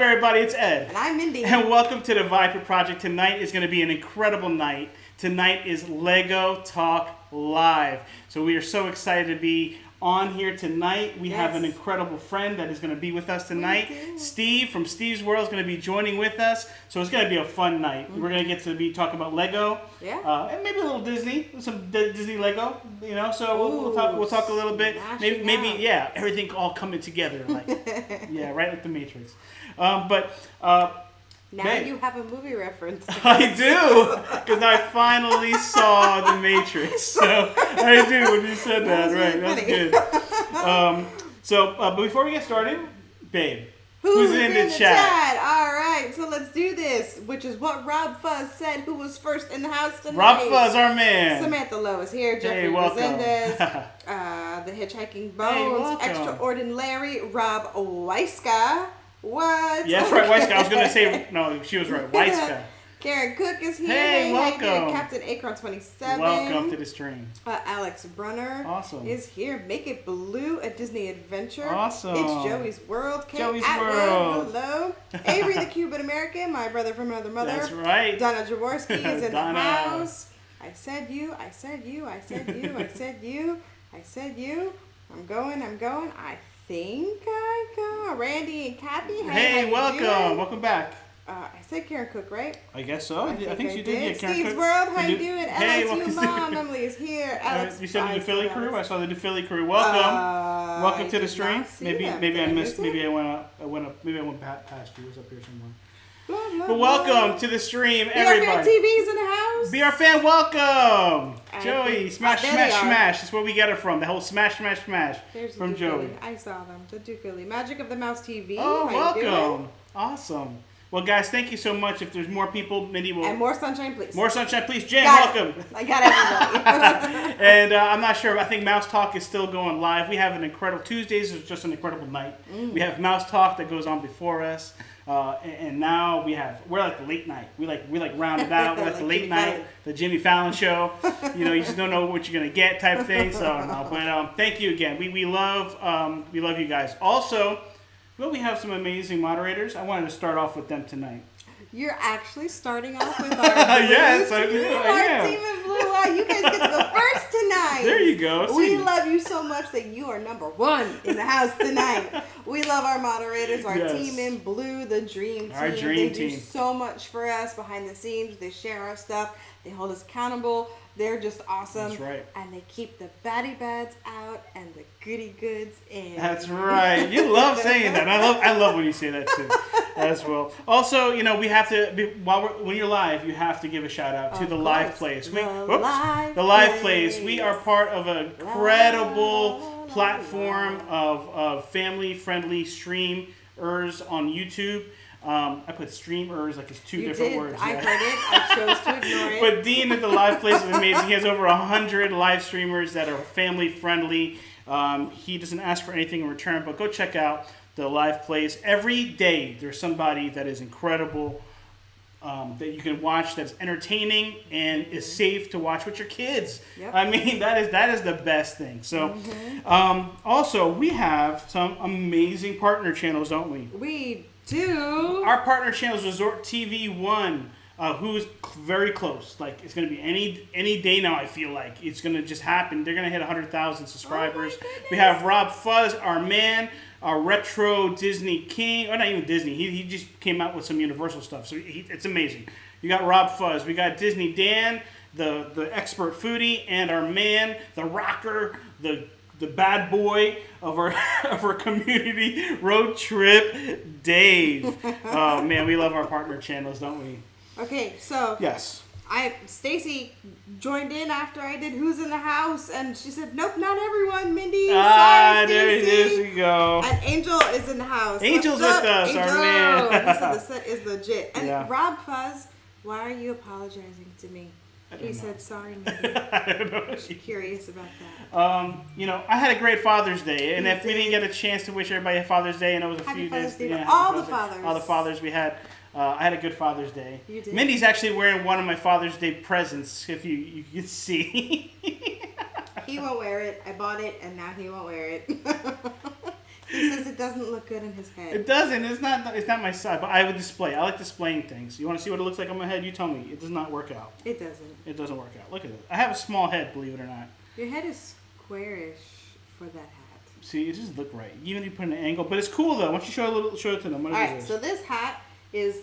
up, everybody? It's Ed. And I'm Mindy. And welcome to the Viper Project. Tonight is going to be an incredible night. Tonight is Lego Talk Live. So we are so excited to be on here tonight. We have an incredible friend that is going to be with us tonight. Steve from Stevesworld is going to be joining with us. So it's going to be a fun night. Mm-hmm. We're going to get to be talking about Lego. And maybe a little Disney. Some Disney Lego, you know. So we'll talk a little bit. Maybe everything all coming together like right like the Matrix. Now you have a movie reference. I do, because I finally saw The Matrix. So I do when you said that. Right, that's good. But before we get started, babe, who's in the chat? All right, so let's do this, which is what Rob Fuzz said, who was first in the house tonight. Rob Fuzz, our man. Samantha Lowe is here. Jeffrey Resendez. The Hitchhiking Bones. Extraordinary. Rob Weiska. What? Yes, right, Weiska. I was going to say, no, she was right. Weiska. Karen Cook is here. Hey, welcome. Captain Acorn 27. Welcome to the stream. Alex Brunner is here. Make It Blue, a Disney adventure. Awesome. It's Joey's World. Joey's World. Hello. Avery the Cuban American, my brother from another mother. That's right. Donna Jaworski is in the house. I said you. I said you. I said you. I said you. I said you. I'm going. I think I go. Randy and Kathy. Hey, welcome. Welcome back. I said Karen Cook, right? I guess so. I think you did. Yeah, Karen Steve's Cook. World, how you doing? Hey, LSU Mom, Emily is here. Alex, you said the Philly crew. I saw the Philly crew. Welcome. Welcome to the stream. Maybe I missed. Maybe I went past you. It was up here somewhere. But welcome to the stream, everybody. BR Fan TV is in the house. BR Fan, welcome. Joey, smash. That's where we get it from. The whole smash. There's from Joey. Philly. I saw them. The Do Philly. Magic of the Mouse TV. Oh, how welcome. Awesome. Well, guys, thank you so much. If there's more people, Mindy will... And more sunshine, please. More sunshine, please. Jen, welcome. I got everybody. And I'm not sure. I think Mouse Talk is still going live. We have an incredible... Tuesdays is just an incredible night. We have Mouse Talk that goes on before us. And now we're like the late night. We like rounded out. We're like the late night, the Jimmy Fallon show. You know, you just don't know what you're gonna get type thing. So, but thank you again. We love you guys. Also, we have some amazing moderators. I wanted to start off with them tonight. You're actually starting off with our yes, I do. Our team in blue. Wow, you guys get to go first tonight. There you go. We love you so much that you are number one in the house tonight. We love our moderators, our team in blue, the dream team. Our dream team. They do so much for us behind the scenes. They share our stuff. They hold us accountable. They're just awesome. That's right. And they keep the baddie bads out and the goody goods in. That's right. You love saying that. I love when you say that too, as well. Also, you know, we have to when you're live, you have to give a shout out to the Live Place. The Live Place. We are part of an incredible platform of family-friendly streamers on YouTube. I put streamers like it's two different words. I heard it. I chose to ignore it. But Dean at the Live Place is amazing. He has over 100 live streamers that are family friendly. He doesn't ask for anything in return, but go check out the Live Place. Every day there's somebody that is incredible that you can watch that's entertaining and is safe to watch with your kids. Yep. I mean, that is the best thing. So also we have some amazing partner channels, don't we? We do. Our partner channel is Resort TV 1, who's very close. Like, it's going to be any day now, I feel like. It's going to just happen. They're going to hit 100,000 subscribers. We have Rob Fuzz, our man, our retro Disney king. Or not even Disney. He just came out with some Universal stuff. So it's amazing. You got Rob Fuzz. We got Disney Dan, the expert foodie, and our man, the rocker, the bad boy of our community, Road Trip Dave. Oh man, we love our partner channels, don't we? Okay, so yes, Stacy joined in after I did Who's in the House, and she said, "Nope, not everyone, Mindy." Sorry, Stacey. there you go. And Angel is in the house. Angel's with us, Angel? our man. He said the set is legit. And Rob Fuzz, why are you apologizing to me? He said, "Sorry, Mindy." I don't know. I'm curious about that. You know, I had a great Father's Day, and if we didn't get a chance to wish everybody a Father's Day, and it was a few days, all the fathers we had. I had a good Father's Day. You did. Mindy's actually wearing one of my Father's Day presents, if you can see. He won't wear it. I bought it, and now he won't wear it. He says it doesn't look good in his head. It doesn't. It's not my side. But I would display. I like displaying things. You want to see what it looks like on my head? You tell me. It does not work out. It doesn't. It doesn't work out. Look at it. I have a small head, believe it or not. Your head is squarish for that hat. See, it doesn't look right. Even if you put an angle, but it's cool though. Why don't you show it to them? What All right. this? So this hat is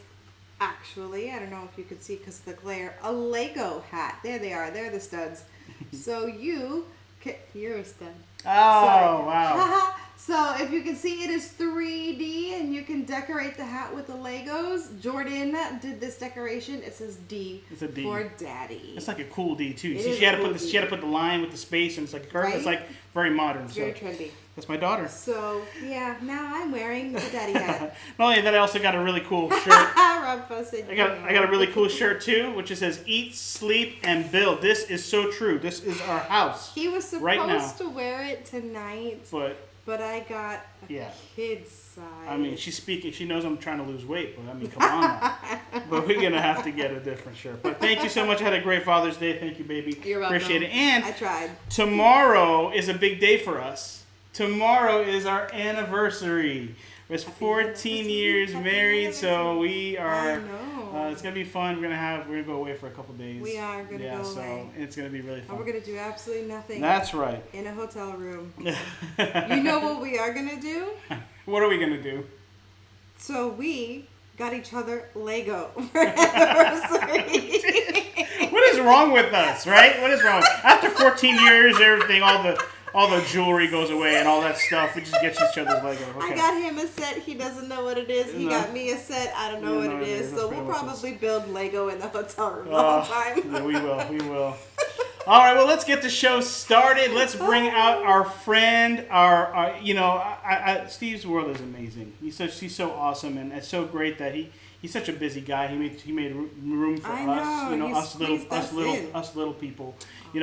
actually, I don't know if you could see because of the glare, a Lego hat. There they are. They're the studs. So you're a stud. Oh, wow. So if you can see, it is 3D and you can decorate the hat with the Legos. Jordan did this decoration. It says D. It's a D. For Daddy. It's like a cool D too. It See, is she had a to cool put D. she had to put the line with the space, and it's like a curve. Right? It's like very modern. It's very trendy. That's my daughter. So yeah, now I'm wearing the Daddy hat. Not only that, I also got a really cool shirt. Rob Fussett. I got a really cool shirt too, which it says "Eat, Sleep, and Build." This is so true. This is our house. He was supposed to wear it tonight, but I got a kid's size. I mean, she's speaking. She knows I'm trying to lose weight, but I mean, come on now. But we're gonna have to get a different shirt. But thank you so much. I had a great Father's Day. Thank you, baby. You're welcome. Appreciate it. And I tried. Tomorrow is a big day for us. Tomorrow is our anniversary. We're 14 years married, so we are. I know. It's gonna be fun. We're gonna go away for a couple days. We are gonna go away. So it's gonna be really fun. And we're gonna do absolutely nothing. That's right. In a hotel room. You know what we are gonna do? What are we gonna do? So we got each other Lego for anniversary. What is wrong with us, right? What is wrong? After 14 years, everything, all the jewelry goes away and all that stuff. We just get each other's Lego. Okay. I got him a set. He doesn't know what it is. He got me a set. I don't know what it is. So we'll probably build Lego in the hotel room all the time. Yeah, we will. All right, well, let's get the show started. Let's bring out our friend. Stevesworld is amazing. He's so awesome, and it's so great that he's such a busy guy. He made room for us. Us little people. He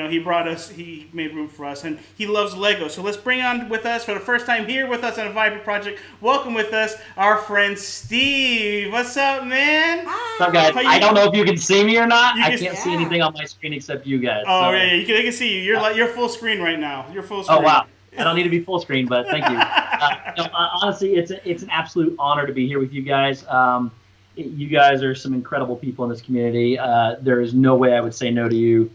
made room for us, and he loves Lego. So let's bring on with us for the first time here with us on a Vibrant Project. Welcome with us, our friend Steve. What's up, man? Hi. What's up, guys? I don't know if you can see me or not. I can't see anything on my screen except you guys. Oh, so. Yeah, they can see you. You're full screen right now. You're full screen. Oh, wow. I don't need to be full screen, but thank you. Honestly, it's an absolute honor to be here with you guys. You guys are some incredible people in this community. There is no way I would say no to you.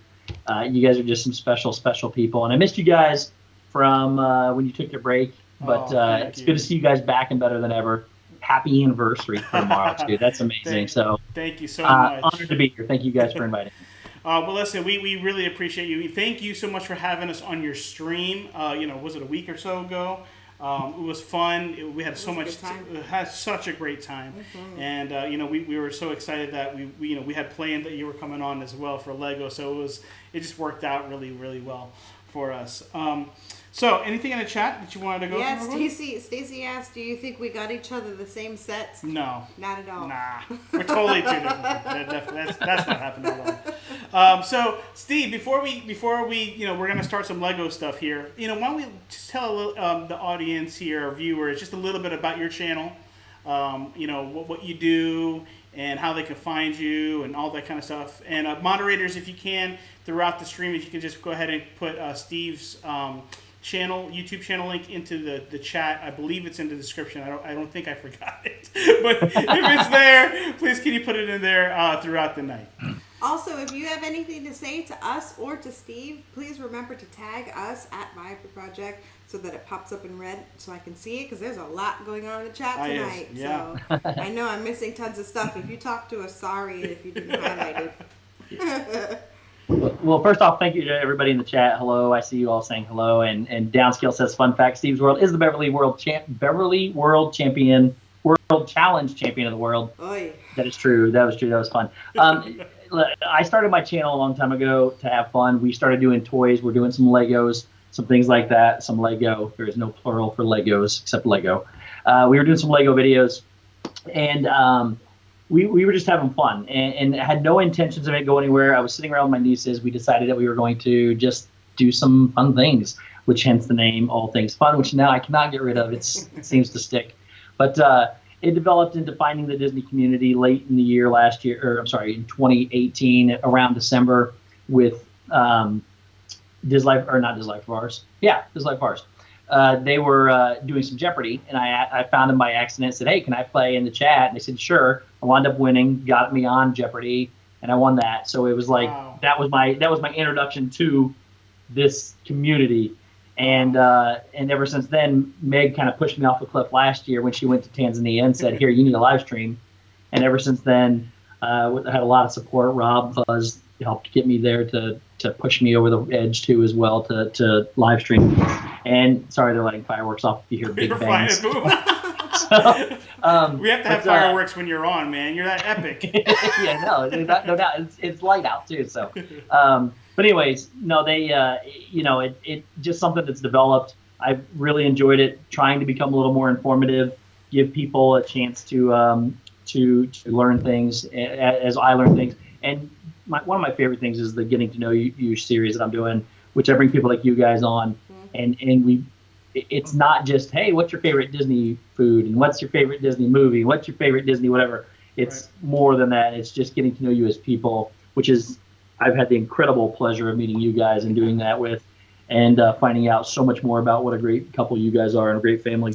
You guys are just some special people. And I missed you guys from when you took your break. But it's good to see you guys back and better than ever. Happy anniversary for tomorrow, too. That's amazing. Thank you so much. Honored to be here. Thank you guys for inviting me. Well, listen, we really appreciate you. Thank you so much for having us on your stream. Was it a week or so ago? It was fun. We had had such a great time, and we were so excited that we had planned that you were coming on as well for Lego. So it just worked out really, really well for us. So anything in the chat that you wanted to go through? Yeah, Stacy asked, do you think we got each other the same sets? No. Not at all. Nah. We're totally two different. That's not happening at all. So Steve, before we we're gonna start some Lego stuff here. Why don't we just tell the audience here, our viewers, just a little bit about your channel. What you do and how they can find you and all that kind of stuff. And moderators, if you can, throughout the stream, if you can just go ahead and put Steve's YouTube channel link into the chat. I believe it's in the description. I don't think I forgot it. But if it's there, please can you put it in there throughout the night. Also, if you have anything to say to us or to Steve, please remember to tag us at Vibrant Project so that it pops up in red so I can see it, because there's a lot going on in the chat tonight. Yeah. So I know I'm missing tons of stuff. If you talk to us, sorry if you didn't highlight it. Well, first off, thank you to everybody in the chat. Hello, I see you all saying hello. And Downscale says, fun fact, Stevesworld is the Beverly World Champion, World Challenge Champion of the world. Oy. That is true. That was true. That was fun. I started my channel a long time ago to have fun. We started doing toys. We're doing some Legos, some things like that. Some Lego. There is no plural for Legos except Lego. We were doing some Lego videos, and we were just having fun and had no intentions of it going anywhere. I was sitting around with my nieces. We decided that we were going to just do some fun things, which hence the name All Things Fun, which now I cannot get rid of. It seems to stick. But it developed into finding the Disney community late in the year in 2018, around December, with Diz Life Bars. Yeah, Diz Life Bars. they were doing some Jeopardy, and I found them by accident. Said, "Hey, can I play in the chat?" And they said, "Sure." I wound up winning, got me on Jeopardy, and I won that. So it was like that was my introduction to this community, and ever since then, Meg kind of pushed me off the cliff last year when she went to Tanzania and said, "Here, you need a live stream," and ever since then, I had a lot of support. Rob Fuzz helped get me there to push me over the edge too as well to live stream. And sorry, they're lighting fireworks off if you hear big bangs. We have to have fireworks when you're on, man. You're that epic. Yeah, no doubt. It's light out too. So, but anyways, no, they, it just something that's developed. I've really enjoyed it. Trying to become a little more informative, give people a chance to learn things as I learn things. And one of my favorite things is the Getting to Know You series that I'm doing, which I bring people like you guys on, and it's not just, hey, what's your favorite Disney food and what's your favorite Disney movie, what's your favorite Disney whatever. It's more than that. It's just getting to know you as people, which is I've had the incredible pleasure of meeting you guys and doing that with, and finding out so much more about what a great couple you guys are and a great family.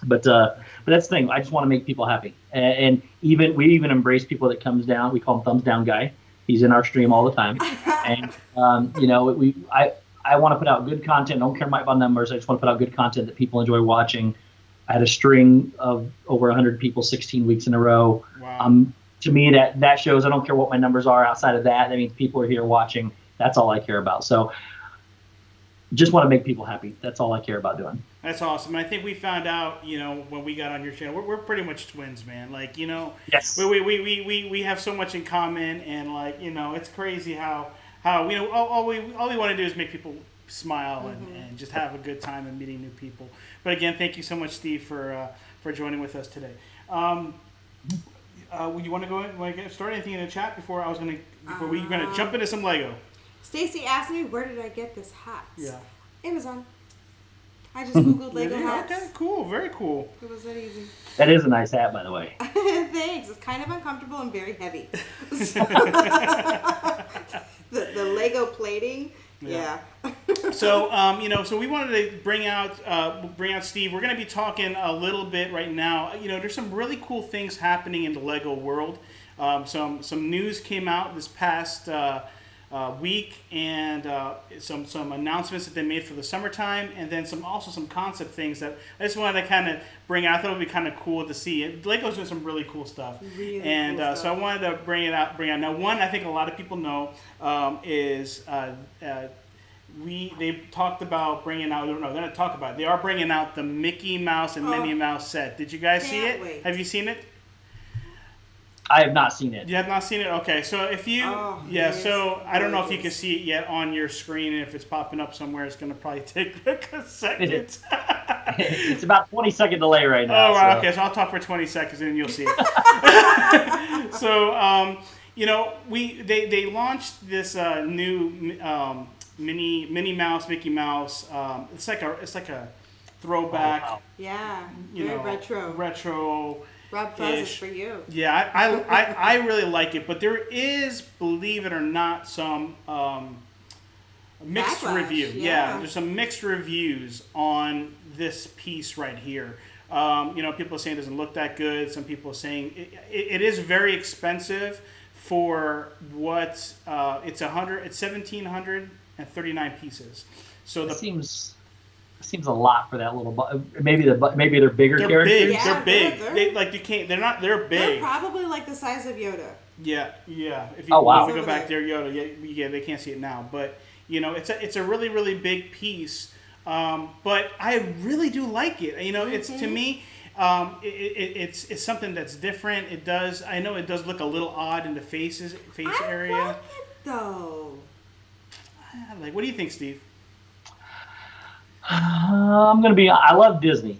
But that's the thing. I just want to make people happy, and we even embrace people that comes down. We call him Thumbs Down Guy. He's in our stream all the time, and I want to put out good content. I don't care about numbers. I just want to put out good content that people enjoy watching. I had a string of over 100 people 16 weeks in a row. Wow. To me, that shows I don't care what my numbers are outside of that. That means people are here watching. That's all I care about. So just want to make people happy. That's all I care about doing. That's awesome. And I think we found out, when we got on your channel, we're pretty much twins, man. Like, yes. we have so much in common, and like, it's crazy how all we want to do is make people smile and just have a good time and meeting new people. But again, thank you so much, Steve, for joining with us today. You want to go ahead and get started anything in the chat before we're gonna jump into some Lego? Stacy asked me, where did I get this hat? Yeah. Amazon. I just Googled Lego hats. Okay, cool. Very cool. It was that easy. That is a nice hat, by the way. Thanks. It's kind of uncomfortable and very heavy. The Lego plating. Yeah. So, so we wanted to bring out Steve. We're going to be talking a little bit right now. There's some really cool things happening in the Lego world. Some news came out this past week, and some announcements that they made for the summertime, and then some concept things that I just wanted to kind of bring out. I thought it would be kind of cool to see. Lego's doing some really cool stuff, so I wanted to bring it out. Now, one I think a lot of people know is they talked about bringing out. No, they're not talking about it. They are bringing out the Mickey Mouse and Minnie Mouse set. Did you guys see it? Wait. Have you seen it? I have not seen it. You have not seen it? Okay, so if you... so I don't know if you can see it yet on your screen, and if it's popping up somewhere, it's going to probably take like a second. It's about 20-second delay right now. Oh, wow, so. Okay, so I'll talk for 20 seconds, and then you'll see it. So, they launched this new Minnie Mouse, Mickey Mouse. It's like a throwback. Oh, wow. Yeah, very retro. Rob Fuzz is for you. Yeah, I really like it, but there is, believe it or not, some mixed review. Yeah, there's some mixed reviews on this piece right here. People are saying it doesn't look that good. Some people are saying it is very expensive for what it's 1,739 pieces. So that seems a lot for that little. Maybe they're bigger characters. Big. Yeah, they're big. They're big. They're probably like the size of Yoda. Yeah. If you if we go back there, Yoda. Yeah, they can't see it now, but it's a really, really big piece. But I really do like it. It's to me, it's something that's different. It does. I know it does look a little odd in the face area. I like it though. Like, what do you think, Steve? I love Disney.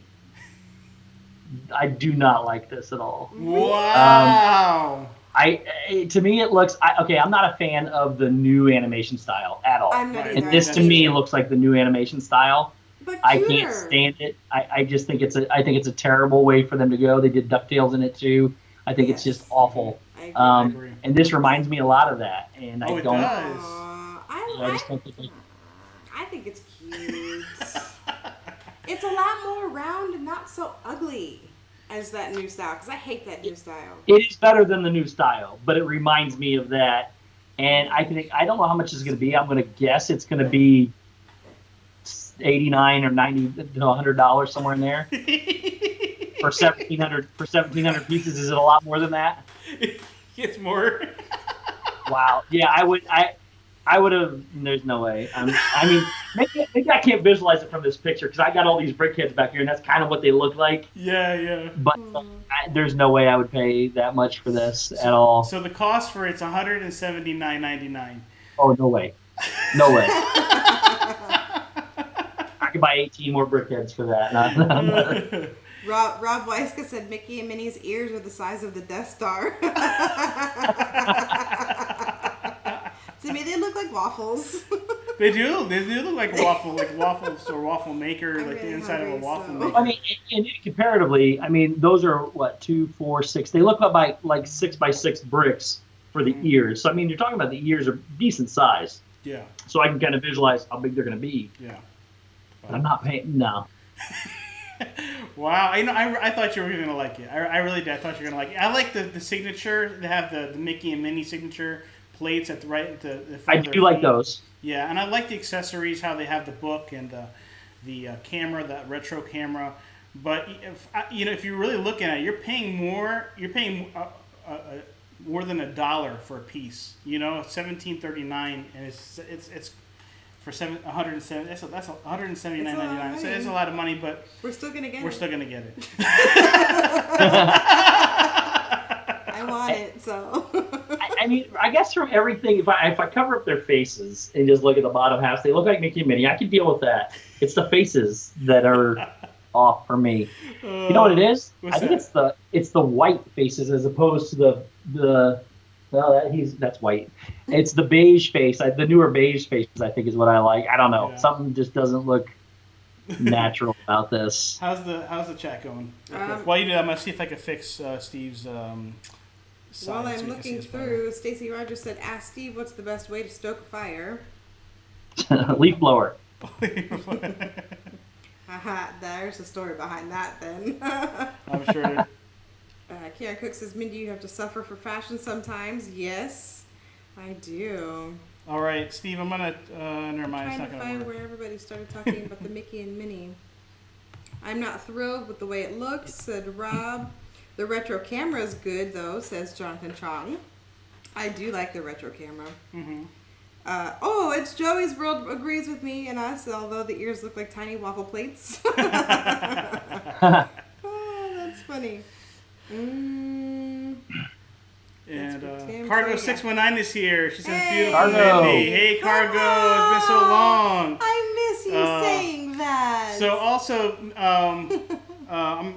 I do not like this at all. Wow. To me it looks I'm not a fan of the new animation style at all. I'm not either. And this to me looks like the new animation style. But I can't stand it. I just think it's a terrible way for them to go. They did DuckTales in it too. I think it's just awful. I agree. And this reminds me a lot of that, and I don't. Does. I just don't think. I think it's cute. It's a lot more round and not so ugly as that new style, because I hate that new style. It is better than the new style, but it reminds me of that. And I don't know how much it's going to be. I'm going to guess it's going to be $89 or $90 to $100 somewhere in there for 1,700 pieces. Is it a lot more than that? It's more. Wow. Yeah, I would have. There's no way. I mean, maybe I can't visualize it from this picture because I got all these brickheads back here, and that's kind of what they look like. Yeah. But there's no way I would pay that much for this at all. So the cost for it's $179.99. Oh, no way. No way. I could buy 18 more brickheads for that. Rob Weiska said Mickey and Minnie's ears are the size of the Death Star. To me, they look like waffles. They do. They do look like waffles or waffle maker, like the inside of a waffle maker. I mean, and comparatively, I mean, those are what 2, 4, 6. They look like 6 by 6 bricks for the ears. So I mean, you're talking about the ears are decent size. Yeah. So I can kind of visualize how big they're going to be. Yeah. But I'm not paying. No. Wow, I thought you were going to like it. I really did. I thought you were going to like it. I like the signature. They have the Mickey and Minnie signature plates at the front. I do like those. Yeah, and I like the accessories, how they have the book and the camera, that retro camera. But if you're really looking at it, you're paying more. You're paying more than $1 for a piece. $17.39, and it's for $170. That's $179.99. So it's a lot of money, but we're still gonna get it. We're still gonna get it. I want it, so. I mean, I guess from everything, if I cover up their faces and just look at the bottom half, they look like Mickey and Minnie. I can deal with that. It's the faces that are off for me. You know what it is? I think it's the white faces as opposed to that's white. It's the beige face. The newer beige faces, I think, is what I like. I don't know. Yeah. Something just doesn't look natural about this. How's the chat going? While you do that, I'm gonna see if I can fix Steve's. While I'm looking through, Stacy Rogers said, "Ask Steve what's the best way to stoke a fire." Leaf blower. Haha, there's a story behind that then. I'm sure. Karen Cook says, Mindy, you have to suffer for fashion sometimes. Yes, I do. All right, Steve, I'm going to... never mind, it's not going to find where everybody started talking about the Mickey and Minnie. I'm not thrilled with the way it looks, said Rob. The retro camera is good, though, says Jonathan Chong. I do like the retro camera. Mm-hmm. It's Joey's World agrees with me and us, although the ears look like tiny waffle plates. Oh, that's funny. And Cargo 619 is here. She says, "Beautiful Cargo. Mindy." Hey, Cargo. It's been so long. I miss you saying that. So also, I'm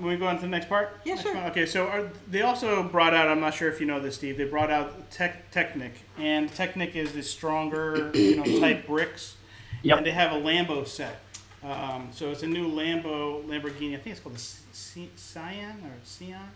going to go on to the next part. Yeah, sure. Okay, so they also brought out. I'm not sure if you know this, Steve. They brought out Technic, and Technic is the stronger, type bricks. Yep. And they have a Lambo set. So it's a new Lamborghini. I think it's called the Cyan or Cyan.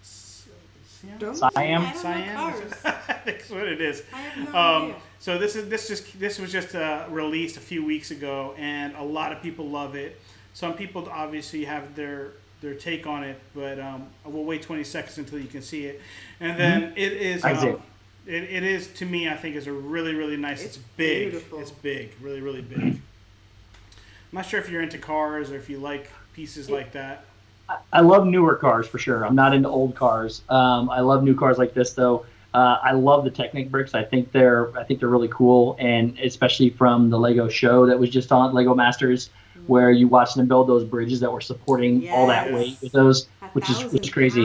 Siam. I think that's what it is. I have no idea. So this was just released a few weeks ago, and a lot of people love it. Some people obviously have their take on it, but we'll wait 20 seconds until you can see it. And then it is it is, to me, I think is a really, really nice. It's big. Beautiful. It's big, really, really big. I'm not sure if you're into cars or if you like pieces like that. I love newer cars for sure. I'm not into old cars. I love new cars like this though. I love the Technic bricks. I think they're really cool, and especially from the Lego show that was just on Lego Masters, where you watched them build those bridges that were supporting all that weight with those, which is crazy.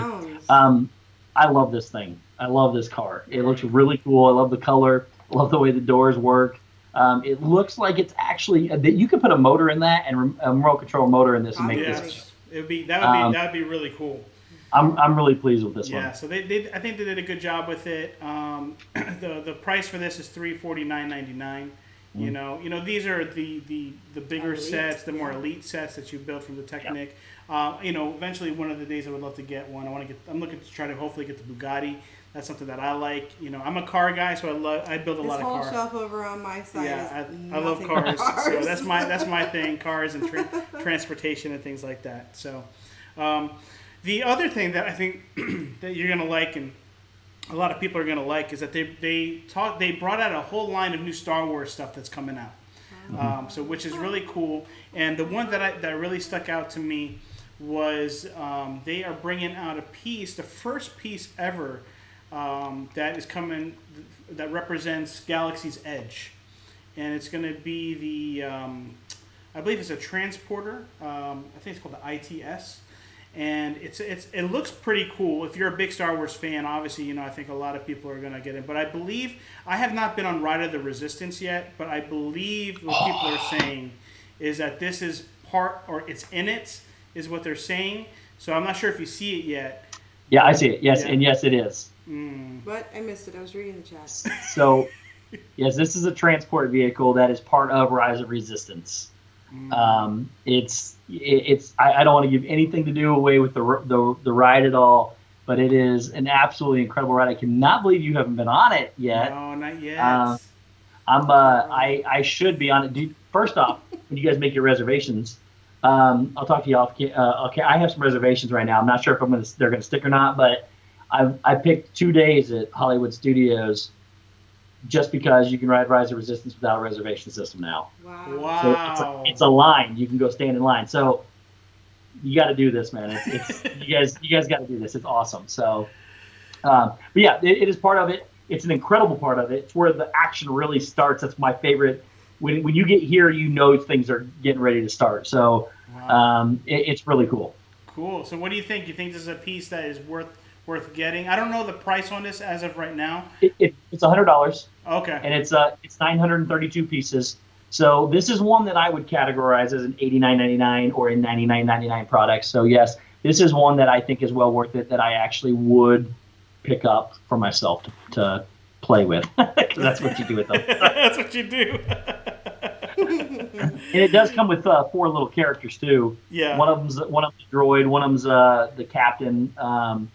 I love this thing. I love this car. It looks really cool. I love the color. I love the way the doors work. It looks like it's actually you could put a motor in that and a remote control motor in this and make this. That would be really cool. I'm really pleased with this one. Yeah, so I think they did a good job with it. The price for this is $349.99. These are the bigger elite sets, the more elite sets that you build from the Technic. Yep. Eventually one of the days I would love to get one. I'm looking to try to hopefully get the Bugatti. That's something that I like. You know, I'm a car guy, so I build a lot of cars. This whole shelf over on my side. Yeah, is I love nothing cars. but So that's my thing, cars and transportation and things like that. So the other thing that I think that you're gonna like and a lot of people are gonna like is that they brought out a whole line of new Star Wars stuff that's coming out. So which is really cool. And the one that really stuck out to me was they are bringing out a piece, the first piece ever that is coming that represents Galaxy's Edge, and it's going to be the I believe it's a transporter. I think it's called the ITS. And it looks pretty cool. If you're a big Star Wars fan, obviously, you know, I think a lot of people are going to get it. But I believe, I have not been on Ride of the Resistance yet, but I believe what people are saying is that this is part, or it's in it, is what they're saying. So I'm not sure if you see it yet. Yeah, I see it. Yes, yeah. And yes, it is. What? I missed it. I was reading the chat. So, yes, this is a transport vehicle that is part of Rise of Resistance. I don't want to give anything to do away with the ride at all, but it is an absolutely incredible ride. I cannot believe you haven't been on it yet. No, not yet. I should be on it. First off, when you guys make your reservations, I'll talk to you off. Okay, I have some reservations right now. I'm not sure if they're gonna stick or not, but I picked 2 days at Hollywood Studios just because you can ride Rise of Resistance without a reservation system now. Wow. So it's a line. You can go stand in line. So you got to do this, man. You guys got to do this. It's awesome. So, but yeah, it is part of it. It's an incredible part of it. It's where the action really starts. That's my favorite. When you get here, you know things are getting ready to start. So it's really cool. Cool. So what do you think? You think this is a piece that is worth getting? I don't know the price on this as of right now. It's $100. Okay. And it's 932 pieces. So this is one that I would categorize as an $89.99 or a $99.99 product. So yes, this is one that I think is well worth it, that I actually would pick up for myself to play with. Because that's what you do with them. That's what you do. And it does come with 4 little characters too. Yeah. One of them's a droid. One of them's the captain, or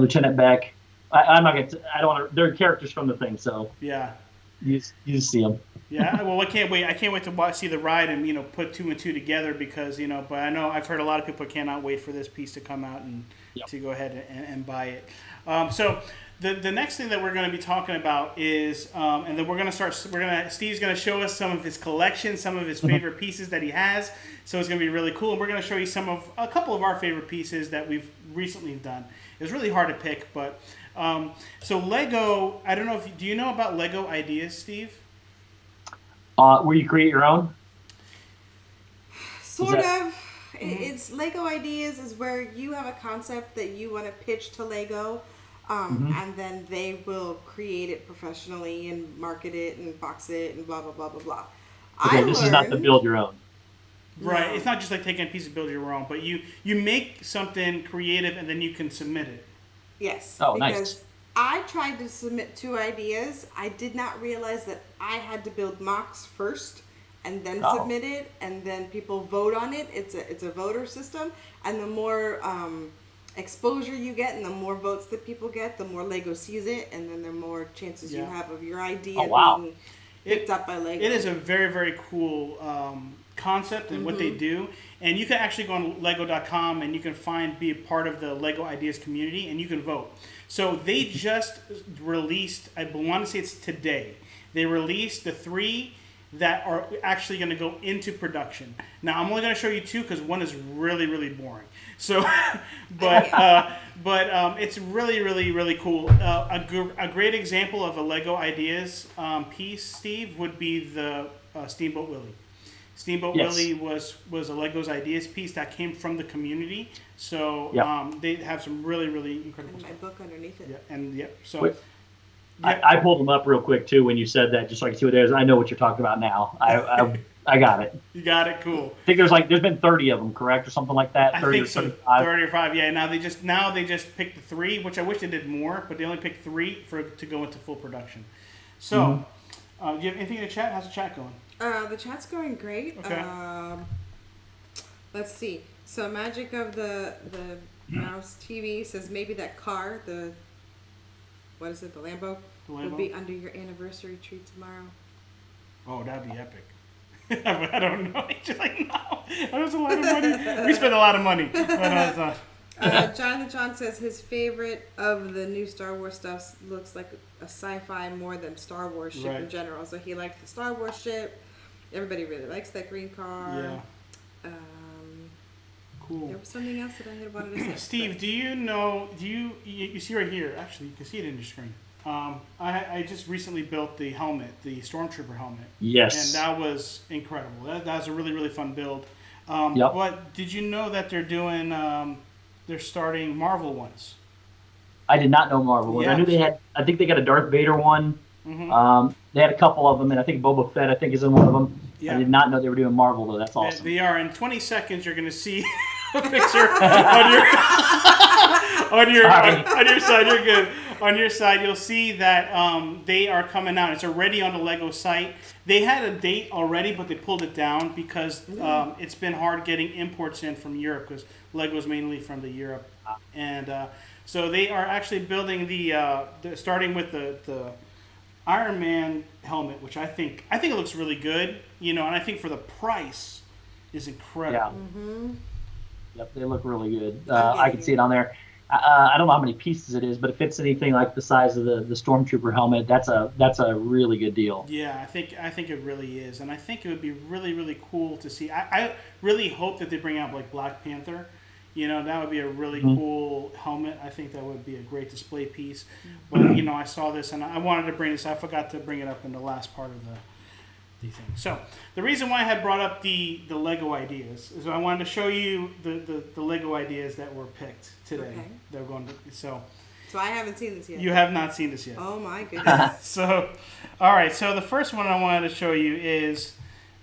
Lieutenant Beck. I'm not gonna. I don't want to. They're characters from the thing, so yeah. You just see them. Yeah. Well, I can't wait. I can't wait to see the ride and put 2 and 2 together because But I know I've heard a lot of people cannot wait for this piece to come out and to go ahead and buy it. So the next thing that we're going to be talking about is, and then we're going to start. Steve's going to show us some of his collection, some of his favorite pieces that he has. So it's going to be really cool, and we're going to show you a couple of our favorite pieces that we've recently done. It was really hard to pick, but. So Lego, I don't know do you know about Lego Ideas, Steve? Where you create your own? Sort of. It's Lego Ideas is where you have a concept that you want to pitch to Lego, and then they will create it professionally and market it and box it and blah, blah, blah, blah, blah. Okay, this is not to build your own. Right. No. It's not just like taking a piece and building your own, but you make something creative and then you can submit it. Yes. Oh, because nice. I tried to submit 2 ideas. I did not realize that I had to build mocks first and then submit it, and then people vote on it. It's a voter system, and the more exposure you get and the more votes that people get, the more Lego sees it, and then the more chances you have of your idea being picked up by Lego. It is a very, very cool concept and what they do. And you can actually go on Lego.com and you can be a part of the Lego Ideas community and you can vote. So they just released, I want to say it's today, they released the 3 that are actually going to go into production. Now I'm only going to show you 2 because one is really, really boring. So, but it's really, really, really cool. A great example of a Lego Ideas piece, Steve, would be the Steamboat Willie. Steamboat Willie was a Lego's Ideas piece that came from the community. So they have some really, really incredible stuff. My book underneath it. Yeah, and so. Wait. I pulled them up real quick too when you said that, just so I can see what it is. I know what you're talking about now. I got it. You got it. Cool. I think there's been 30 of them, correct, or something like that. 30 I think or so. 35. 30 or 5. Yeah. Now they just picked the 3, which I wish they did more, but they only picked 3 to go into full production. So, do you have anything in the chat? How's the chat going? The chat's going great. Okay. Let's see. So Magic of the Mouse TV says maybe that car, the what is it, the Lambo, will be under your anniversary tree tomorrow. Oh, that'd be epic. I don't know. Just like, no. That's a lot of money. We spend a lot of money. But no, it's not. Jonathan John says his favorite of the new Star Wars stuff looks like a sci-fi more than Star Wars ship in general. So he liked the Star Wars ship. Everybody really likes that green car. Yeah. Cool. There was something else that I had wanted to say. Steve, do you know? You see right here? Actually, you can see it in your screen. I just recently built the helmet, the Stormtrooper helmet. Yes. And that was incredible. That was a really, really fun build. Yep. But did you know that they're doing? They're starting Marvel ones. I did not know Marvel ones. Yeah. I knew they had. I think they got a Darth Vader one. Mm-hmm. They had a couple of them, and I think Boba Fett, I think, is in one of them. Yeah. I did not know they were doing Marvel, though. That's awesome. They are. In 20 seconds, you're going to see a picture on your side. You're good. On your side, you'll see that they are coming out. It's already on the Lego site. They had a date already, but they pulled it down because it's been hard getting imports in from Europe because Lego's mainly from the Europe. And so they are actually building the starting with the Iron Man helmet, which I think it looks really good, and I think for the price is incredible. Yeah. Mm-hmm. Yep, they look really good. I can see it on there. I don't know how many pieces it is, but if it's anything like the size of the Stormtrooper helmet, that's a really good deal. Yeah, I think it really is, and I think it would be really, really cool to see. I really hope that they bring out like Black Panther. That would be a really cool helmet. I think that would be a great display piece. But, I saw this and I wanted to bring this. I forgot to bring it up in the last part of the thing. So, the reason why I had brought up the Lego ideas is I wanted to show you the Lego ideas that were picked today. Okay. They're going to, so I haven't seen this yet. You have not seen this yet. Oh, my goodness. So, all right. So, the first one I wanted to show you is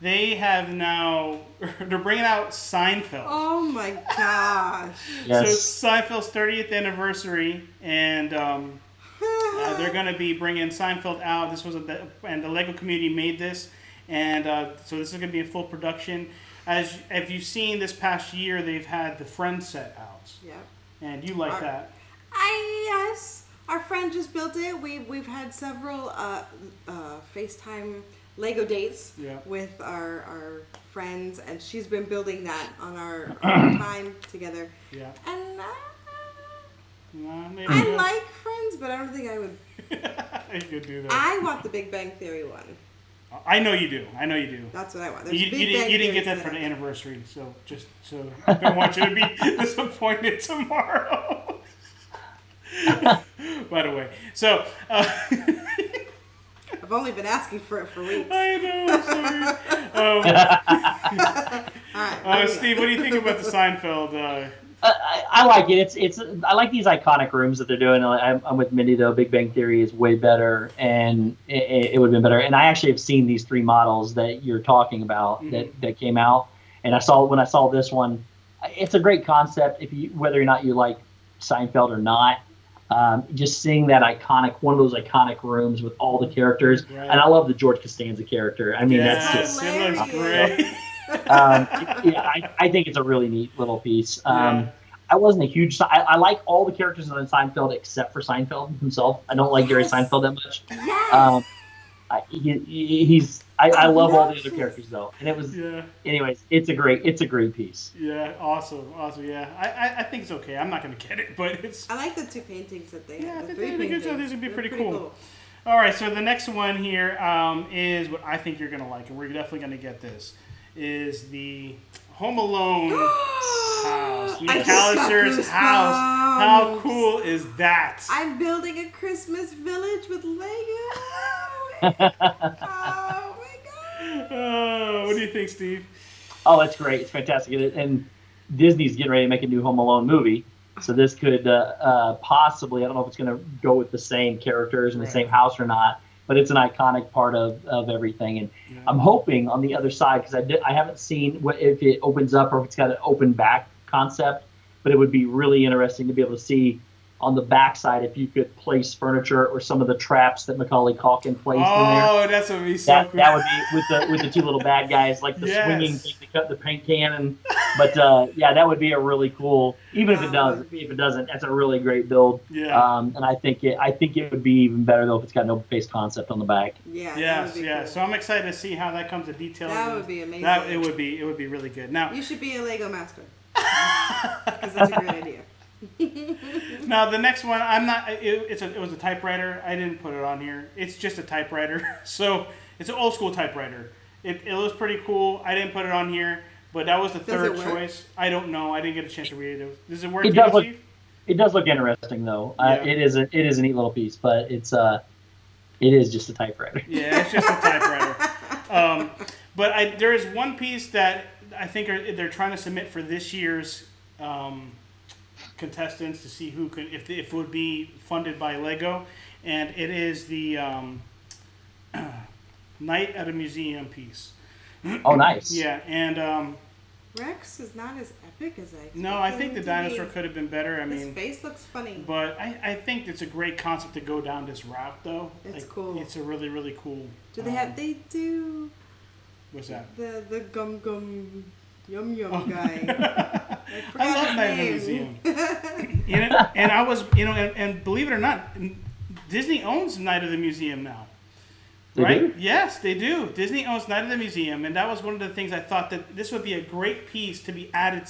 they have now, they're bringing out Seinfeld. Oh my gosh. Yes. So Seinfeld's 30th anniversary, and they're going to be bringing Seinfeld out. And the Lego community made this, and so this is going to be in full production. As you've seen this past year, they've had the Friends set out. Yep. And you like that. Yes. Our friend just built it. We've had several FaceTime Lego dates with our friends, and she's been building that on our time together. Yeah. And I like Friends, but I don't think I would. You could do that. I want the Big Bang Theory one. I know you do. That's what I want. You didn't get that for the anniversary, so I don't want you to be disappointed tomorrow. By the way, so. I've only been asking for it for weeks. I know. Sorry. All right. Steve, what do you think about the Seinfeld? I like it. It's I like these iconic rooms that they're doing. I'm with Mindy though. Big Bang Theory is way better, and it would have been better. And I actually have seen these 3 models that you're talking about that came out, and when I saw this one, it's a great concept. Whether or not you like Seinfeld or not. Just seeing that one of those iconic rooms with all the characters, and I love the George Costanza character. I mean, that's just it looks great. I think it's a really neat little piece. I wasn't a huge. I like all the characters on Seinfeld except for Seinfeld himself. I don't like Jerry Seinfeld that much. Yes. I love all the other characters though, and it was. Anyways, it's a great piece. Yeah, awesome. Yeah, I think it's okay. I'm not gonna get it, but it's. I like the 2 paintings that they have. Yeah, the I 3 think paintings. these would be pretty cool. All right, so the next one here is what I think you're gonna like, and we're definitely gonna get this. Is the Home Alone house, the McAllister's house. How cool is that? I'm building a Christmas village with Lego. Oh my god! What do you think, Steve? Oh, it's great. It's fantastic. And Disney's getting ready to make a new Home Alone movie. So this could possibly, I don't know if it's going to go with the same characters in the same house or not, but it's an iconic part of everything. And I'm hoping on the other side, because I haven't seen if it opens up or if it's got an open back concept, but it would be really interesting to be able to see on the backside, if you could place furniture or some of the traps that Macaulay Culkin placed in there. Oh, that's what would be so That cool. that would be with the two little bad guys, like the swinging thing to cut the paint can. But yeah, that would be a really cool. Even if it doesn't, that's a really great build. Yeah. And I think it would be even better though if it's got no face concept on the back. Yeah. Yes. Cool. So I'm excited to see how that comes to detail. That would be amazing. It would be really good. Now you should be a Lego master. Because that's a great idea. Now the next one, I'm not. It was a typewriter. I didn't put it on here. It's just a typewriter. So it's an old school typewriter. It was pretty cool. I didn't put it on here, but that was the third choice. I don't know. I didn't get a chance to read it. Does it work? It does look interesting though. Yeah. It is a neat little piece, but it is just a typewriter. Yeah, it's just a typewriter. But there is one piece that I think they're trying to submit for this year's contestants to see who can, if it would be funded by Lego, and it is the Night at a Museum piece. Oh, nice. Yeah, and Rex is not as epic as I expected. no, I think the dinosaur could have been better. His face looks funny. But I think it's a great concept to go down this route, though. It's cool. It's a really, really cool. Do they do? What's that? The gum yum guy. I love Night at the Museum. And I was, and believe it or not, Disney owns Night of the Museum now. Right? Do? Yes, they do. Disney owns Night of the Museum, and that was one of the things I thought that this would be a great piece to be added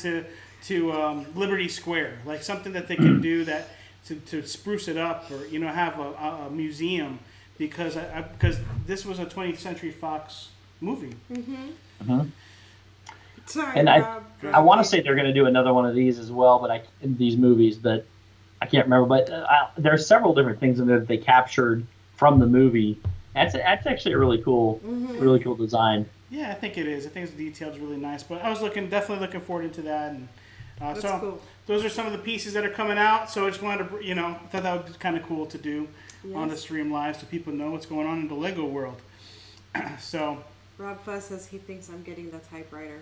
to Liberty Square, like something that they can do that to spruce it up, or have a museum, because this was a 20th Century Fox movie. Mm-hmm. Uh-huh. Sorry, and Rob. I want to say they're going to do another one of these as well, but these movies, but I can't remember. But there are several different things in there that they captured from the movie. That's actually a really cool design. Yeah, I think it is. I think the detail's really nice. But I was definitely looking forward to that. And That's so cool. Those are some of the pieces that are coming out. So I just wanted to, I thought that would be kind of cool to do on the stream live, so people know what's going on in the Lego world. So Rob Fuzz says he thinks I'm getting the typewriter.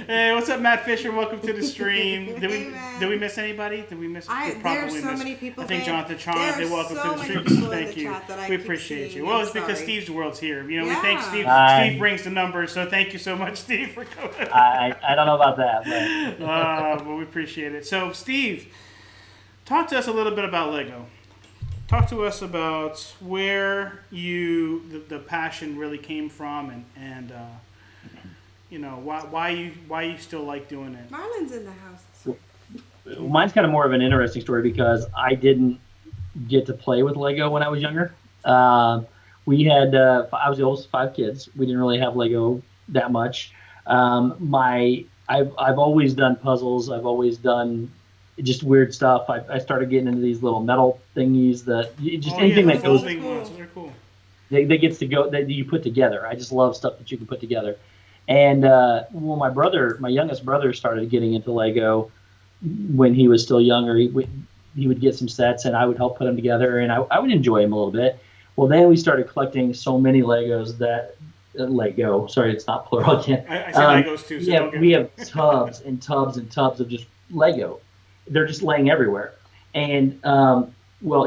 Hey, what's up, Matt Fisher? Welcome to the stream. Did we miss anybody? Did we miss? There's so many people. I think Jonathan Chong. Welcome to the stream. Thank you. We appreciate you. Well, it's because Stevesworld's here. We thank Steve. Steve brings the numbers, so thank you so much, Steve, for coming. I don't know about that, but we appreciate it. So, Steve, talk to us a little bit about Lego. Talk to us about where the passion really came from, and why you still like doing it. Marlon's in the house. Mine's kind of more of an interesting story because I didn't get to play with Lego when I was younger. We had I was the oldest of 5 kids. We didn't really have Lego that much. I've always done puzzles. I've always done just weird stuff. I started getting into these little metal thingies anything that goes. Those are cool. That gets to go that you put together. I just love stuff that you can put together. And my youngest brother, started getting into Lego when he was still younger. He would get some sets, and I would help put them together, and I would enjoy them a little bit. Well, then we started collecting so many Legos that Lego. Sorry, it's not plural again. I said Legos too. So we have tubs and tubs and tubs of just Lego. They're just laying everywhere, and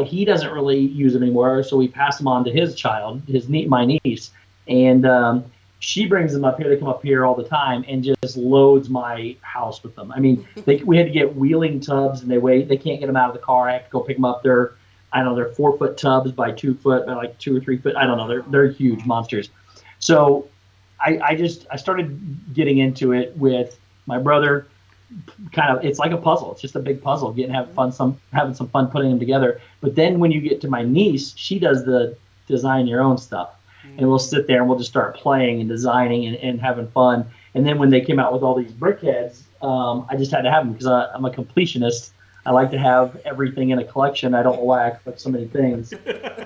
he doesn't really use them anymore, so we pass them on to his child, my niece, and she brings them up here. They come up here all the time and just loads my house with them. I mean, we had to get wheeling tubs, and they can't get them out of the car. I have to go pick them up. They're 4-foot tubs by 2 foot, by like 2 or 3 foot. I don't know. They're huge monsters. So I started getting into it with my brother. Kind of, it's like a puzzle. It's just a big puzzle. Having some fun putting them together. But then when you get to my niece, she does the design your own stuff, and we'll sit there and we'll just start playing and designing and having fun. And then when they came out with all these brickheads, I just had to have them because I'm a completionist. I like to have everything in a collection. I don't know why I collect so many things,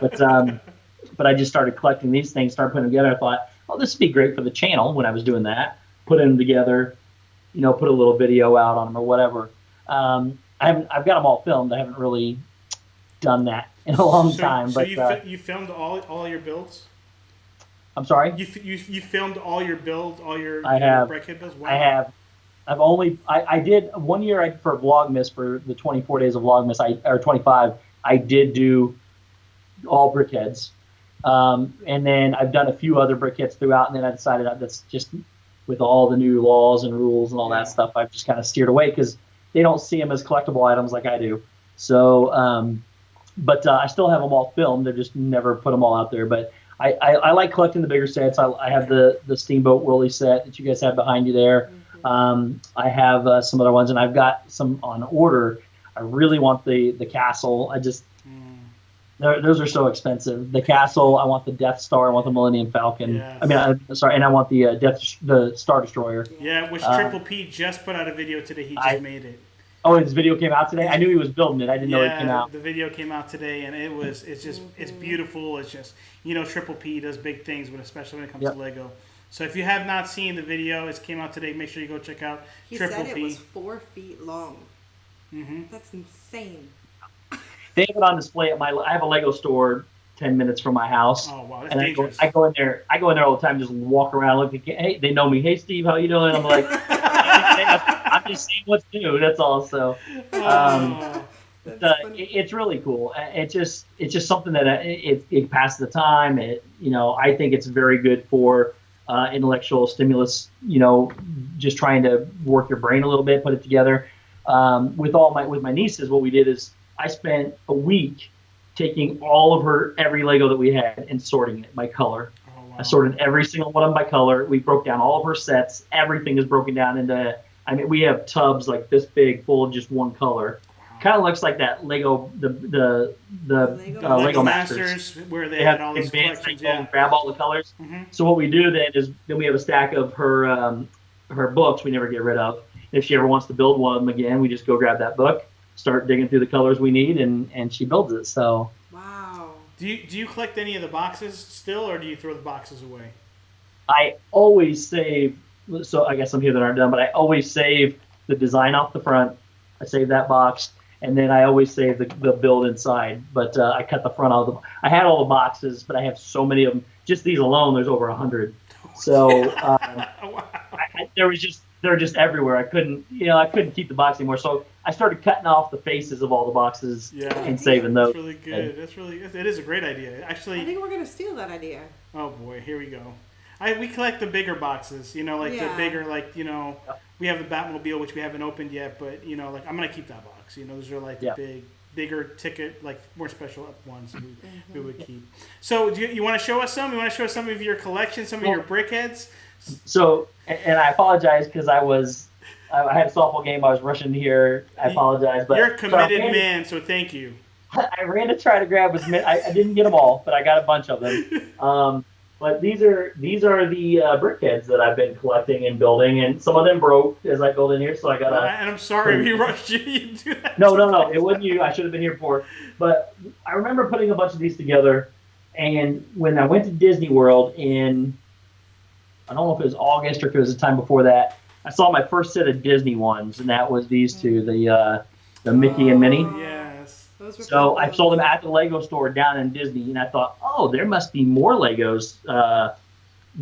but I just started collecting these things, started putting them together. I thought, oh, this would be great for the channel when I was doing that. Put them together. Put a little video out on them or whatever. I've got them all filmed. I haven't really done that in a long time. So but you filmed all your builds? I'm sorry? You filmed all your builds, all your brickhead builds? Wow. I have. I did 1 year for Vlogmas for the 24 days of Vlogmas. Or 25. I did do all brickheads, and then I've done a few other brickheads throughout. And then I decided that's just with all the new laws and rules and all that stuff. I've just kind of steered away because they don't see them as collectible items like I do. So, but I still have them all filmed. They've just never put them all out there. But I like collecting the bigger sets. I have the Steamboat Willie set that you guys have behind you there. I have some other ones, and I've got some on order. I really want the castle. Those are so expensive. The castle. I want the Death Star. I want the Millennium Falcon. Yes. I mean, sorry, and I want the Star Destroyer. Yeah, which Triple P just put out a video today. He just made it. Oh, his video came out today. I knew he was building it. I didn't know it came out. The video came out today, and it's beautiful. It's just Triple P does big things, but especially when it comes to Lego. So if you have not seen the video, it came out today. Make sure you go check out Triple P. He said it was 4 feet long. That's insane. They have it on display at I have a Lego store 10 minutes from my house. Oh wow, that's and dangerous. I go in there all the time, just walk around, look at. Hey, they know me. Hey, Steve, how you doing? I'm like, I'm just seeing what's new. That's all. So, it's really cool. It's just something that it passes the time. I think it's very good for intellectual stimulus. Just trying to work your brain a little bit, put it together. With my nieces, what we did is I spent a week taking all of every Lego that we had and sorting it by color. Oh, wow. I sorted every single one of them by color. We broke down all of her sets. Everything is broken down into. We have tubs like this big, full of just one color. Wow. Kind of looks like that Lego, the Lego Masters, where they had all those collections. Grab all the colors. So what we do then is we have a stack of her books we never get rid of. If she ever wants to build one of them again, we just go grab that book, start digging through the colors we need, and she builds it. So. Wow. Do you collect any of the boxes still, or do you throw the boxes away? I always save. So I guess some here that aren't done, but I always save the design off the front. I save that box, and then I always save the build inside. But I cut the front out of them. I had all the boxes, but I have so many of them. Just these alone, there's over 100. So they're just everywhere. I couldn't keep the box anymore. So I started cutting off the faces of all the boxes and saving those. That's really good. It is a great idea. Actually, I think we're gonna steal that idea. Oh boy, here we go. We collect the bigger boxes, the bigger, we have the Batmobile, which we haven't opened yet, but, I'm going to keep that box. Those are the bigger ticket, more special ones we would keep. So do you want to show us some? You want to show us some of your collection, some of your brickheads? So, and I apologize because I had a softball game. I was rushing here. I apologize. But you're a committed man, so thank you. I ran to try to grab as many. I didn't get them all, but I got a bunch of them. But these are the brickheads that I've been collecting and building, and some of them broke as I built in here, so I got and I'm sorry we rushed you. You do that. No, it wasn't you. I should have been here before. But I remember putting a bunch of these together, and when I went to Disney World in, I don't know if it was August or if it was the time before that, I saw my first set of Disney ones, and that was these two, the Mickey and Minnie. Yes. So I sold them at the Lego store down in Disney, and I thought, there must be more Legos,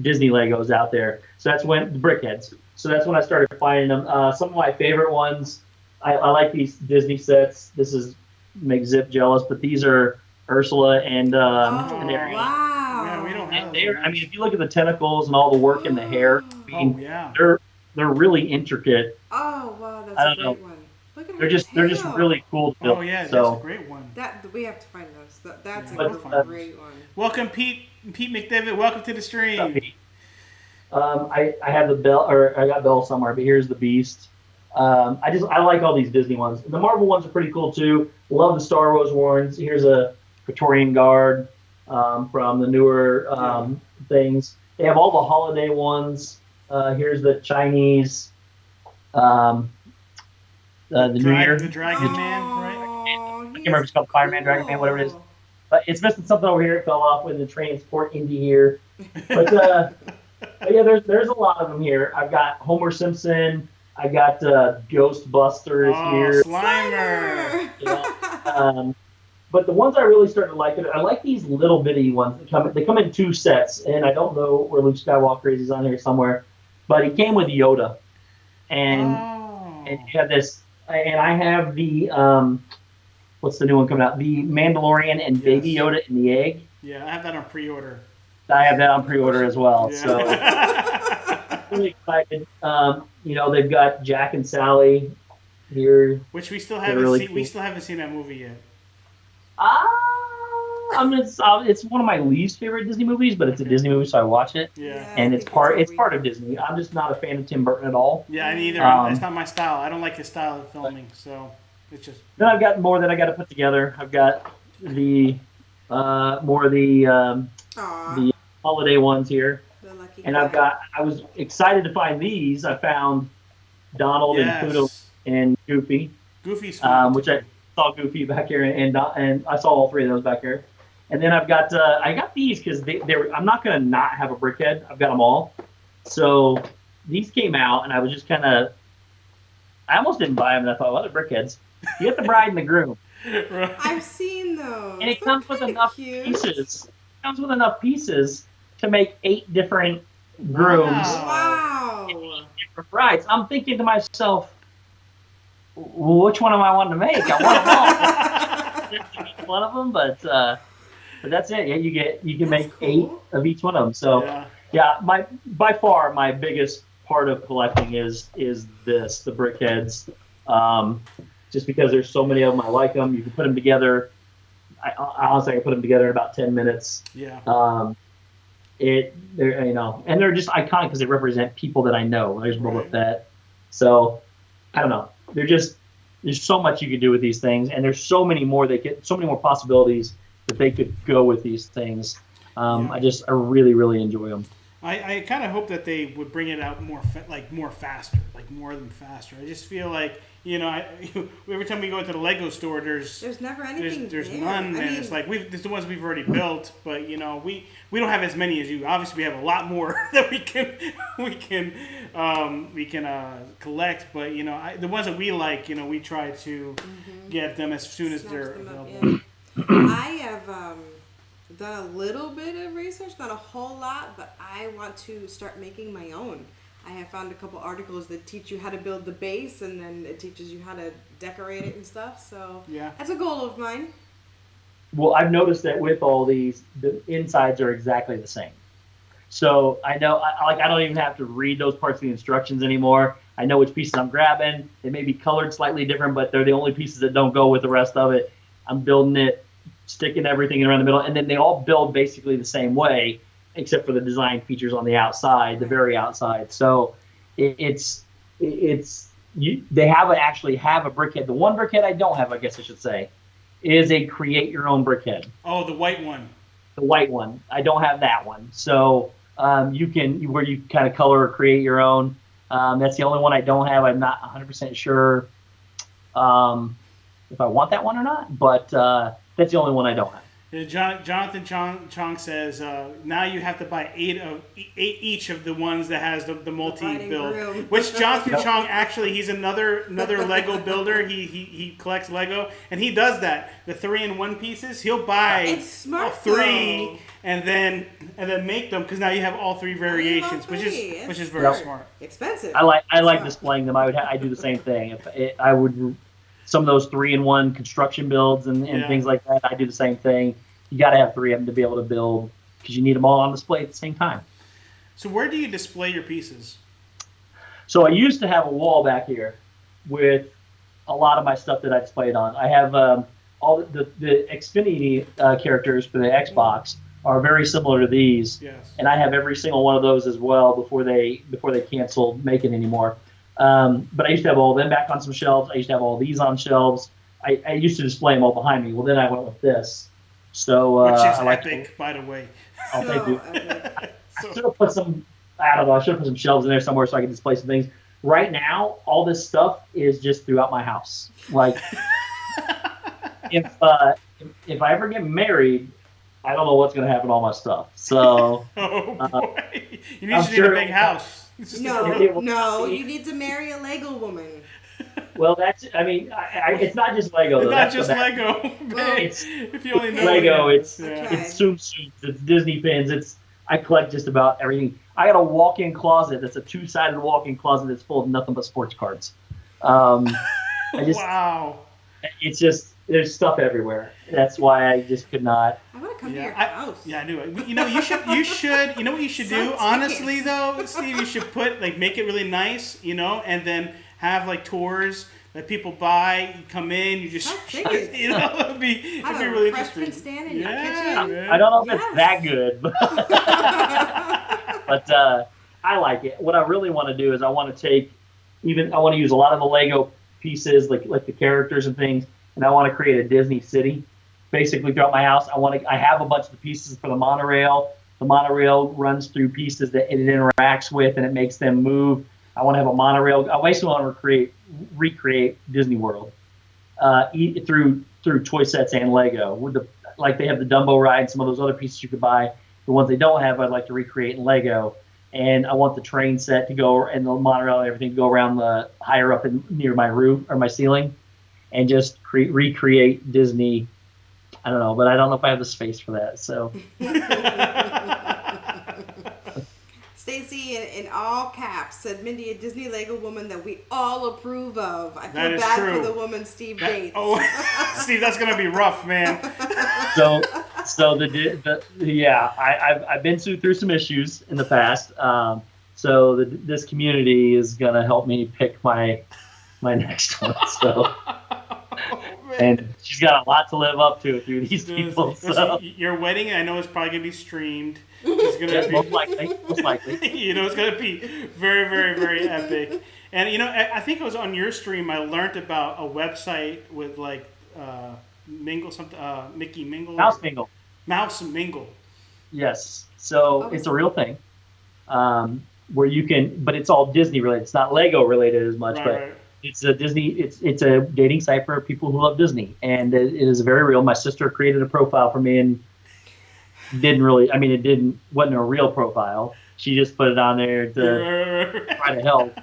Disney Legos out there. So that's when the brickheads. So that's when I started finding them. Some of my favorite ones, I like these Disney sets. This makes Zip jealous, but these are Ursula and Ariel. Wow. Yeah, we don't have them. If you look at the tentacles and all the work in the hair, they're really intricate. Oh wow, that's a great one. Look at they're just really cool to build. Oh yeah, so, that's a great one. We have to find those. That's a great one. Welcome, Pete McDevitt. Welcome to the stream. I have the bell, or I got Belle somewhere, but here's the Beast. I like all these Disney ones. The Marvel ones are pretty cool too. Love the Star Wars ones. Here's a Praetorian Guard from the newer things. They have all the holiday ones. Here's the Chinese. The New Year. The Dragon Man, right? I can't remember if it's called Fireman, Dragon Man, whatever it is. But it's missing something over here. It fell off when the transport into here. But yeah, there's a lot of them here. I've got Homer Simpson. I got Ghostbusters here. Slimer. But the ones I really started to like, I like these little bitty ones. They come in 2 sets, and I don't know where Luke Skywalker is. He's on here somewhere. But he came with Yoda. and you have this, and I have the what's the new one coming out? The Mandalorian and Baby Yes. Yoda in the egg. Yeah, I have that on pre-order. I have that on pre-order as well. So Yeah. really excited. They've got Jack and Sally here. Which we still They're haven't really seen. cool. We still haven't seen that movie yet. It's one of my least favorite Disney movies, but it's a Disney movie, so I watch it. Yeah. And I it's think part of Disney. I'm just not a fan of Tim Burton at all. Yeah, I neither. It's not my style. I don't like his style of filming, so it's just. Then I've got more that I got to put together. I've got the more of the holiday ones here, The lucky and guy. I was excited to find these. I found Donald and Pluto and Goofy, Goofy's fun. which I saw Goofy back here, and I saw all three of those back here. And then I got these because I'm not gonna not have a brickhead. I've got them all. So these came out, and I was just I almost didn't buy them, and I thought, well, they're brickheads. You get the bride and the groom, I've seen those. and it comes with enough pieces. It comes with enough pieces to make 8 different grooms, Wow. different brides. I'm thinking to myself, well, which one am I wanting to make? I want them all. Each one of them, but that's it. Yeah, you can make cool. 8 of each one of them. So yeah, by far my biggest part of collecting is the brickheads. Just because there's so many of them, I like them. You can put them together. I honestly can put them together in about 10 minutes. Yeah. And they're just iconic because they represent people that I know. There's Boba Fett. So I don't know. There's so much you could do with these things, and there's so many more possibilities that they could go with these things. I really, really enjoy them. I kind of hope that they would bring it out more faster, more than faster. I just feel like, every time we go into the Lego store, there's never anything. There's none, and it's like it's the ones we've already built, but we don't have as many as you. Obviously, we have a lot more that we can collect, but the ones that we like, we try to get them as soon as they're available. I have done a little bit of research, not a whole lot, but I want to start making my own. I have found a couple articles that teach you how to build the base, and then it teaches you how to decorate it and stuff. So that's a goal of mine. Well, I've noticed that with all these, the insides are exactly the same. So I know, I don't even have to read those parts of the instructions anymore. I know which pieces I'm grabbing. They may be colored slightly different, but they're the only pieces that don't go with the rest of it. I'm building it, sticking everything around the middle, and then they all build basically the same way, except for the design features on the outside, the very outside. So they actually have a brickhead. The one brickhead I don't have, I guess I should say, is a create your own brickhead. Oh, the white one. The white one. I don't have that one. So you kind of color or create your own. That's the only one I don't have. I'm not 100% sure if I want that one or not, but that's the only one I don't have. Jonathan Chong says now you have to buy 8 each of the ones that has the multi-build. Which Jonathan Chong, actually, he's another Lego builder. He collects Lego, and he does that. The 3-in-1 pieces, he'll buy 3 and then make them, because now you have all 3 variations, which is very smart. Expensive. I like displaying them. I do the same thing. I would. Some of those 3-in-1 construction builds and things like that, I do the same thing. You got to have 3 of them to be able to build, because you need them all on display at the same time. So where do you display your pieces? So I used to have a wall back here with a lot of my stuff that I displayed on. I have all the Xfinity characters for the Xbox are very similar to these, and I have every single one of those as well before they canceled making anymore. But I used to have all of them back on some shelves. I used to have all these on shelves. I used to display them all behind me. Well, then I went with this. So which is epic, by the way. Oh, thank you. I should have put some. I don't know. I should have put some shelves in there somewhere so I could display some things. Right now, all this stuff is just throughout my house. Like, if I ever get married, I don't know what's going to happen to all my stuff. So, oh boy, you need to get a big house. No, you need to marry a Lego woman. Well, it's not just Lego, though. It's not just Lego. If you only know Lego, it's Tsum Tsum Tsums, it's Disney pins. I collect just about everything. I got a walk-in closet that's a 2-sided walk-in closet that's full of nothing but sports cards. I just, Wow. it's just there's stuff everywhere. That's why I just could not. I want to come to your house. Yeah, I do. You know, you should. You know what you should do? Honestly, though, Steve, you should make it really nice. You know, and then have like tours that people buy. You come in, you just, you know, it'd be really interesting. Stand in your kitchen. I don't know if it's that good, but I like it. What I really want to do is I want to use a lot of the Lego pieces, like the characters and things, and I want to create a Disney city, basically throughout my house. I have a bunch of the pieces for the monorail. The monorail runs through pieces that it interacts with, and it makes them move. I want to have a monorail. I basically want to recreate Disney World through toy sets and Lego. Like they have the Dumbo ride and some of those other pieces you could buy. The ones they don't have, I'd like to recreate in Lego. And I want the train set to go, and the monorail and everything to go around the higher up and near my roof or my ceiling, and just recreate Disney. I don't know, but I don't know if I have the space for that. So, Stacy, in all caps, said Mindy, a Disney Lego woman that we all approve of. I That feel is bad true. for the woman Steve dates. Oh, Steve, that's gonna be rough, man. so I've been through some issues in the past. So this community is gonna help me pick my next one. So. And she's got a lot to live up to through these people. So. Your wedding, I know, is probably going to be streamed. It's going to be most likely. You know, it's going to be very, very, very epic. And, you know, I think it was on your stream I learned about a website with, like, Mingle, something, Mickey Mingle. Mouse Mingle. Mouse Mingle. Yes. So it's a real thing where you can, but it's all Disney related. It's not Lego related as much, but. Right. It's a Disney. It's a dating site for people who love Disney, and it is very real. My sister created a profile for me, and wasn't a real profile. She just put it on there to try to help,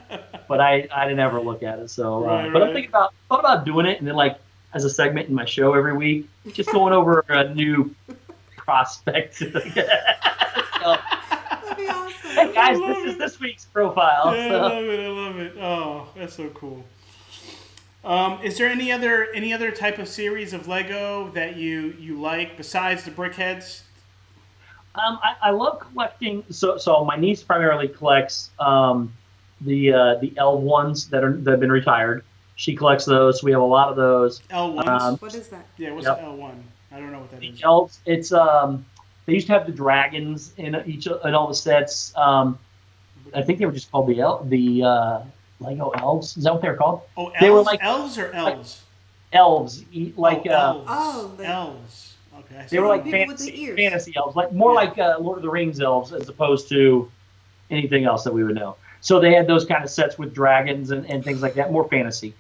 but I didn't ever look at it. So, but I'm thought about doing it, and then like as a segment in my show every week, just going over a new prospect. So, That'd be awesome. Hey guys, this is this week's profile. Yeah, so. I love it. Oh, that's so cool. Is there any other type of series of Lego that you like besides the Brickheads? I love collecting. So my niece primarily collects the L ones that have been retired. She collects those. So we have a lot of those. L1s. What is that? Yeah, what's the L1? I don't know what that is. The elves. It's they used to have the dragons in all the sets. I think they were just called the Lego elves. Is that what they were called? Oh, elves? They were like elves or elves? Like elves, elves. Okay. They were like fantasy elves, like more like Lord of the Rings elves as opposed to anything else that we would know. So they had those kind of sets with dragons and things like that, more fantasy.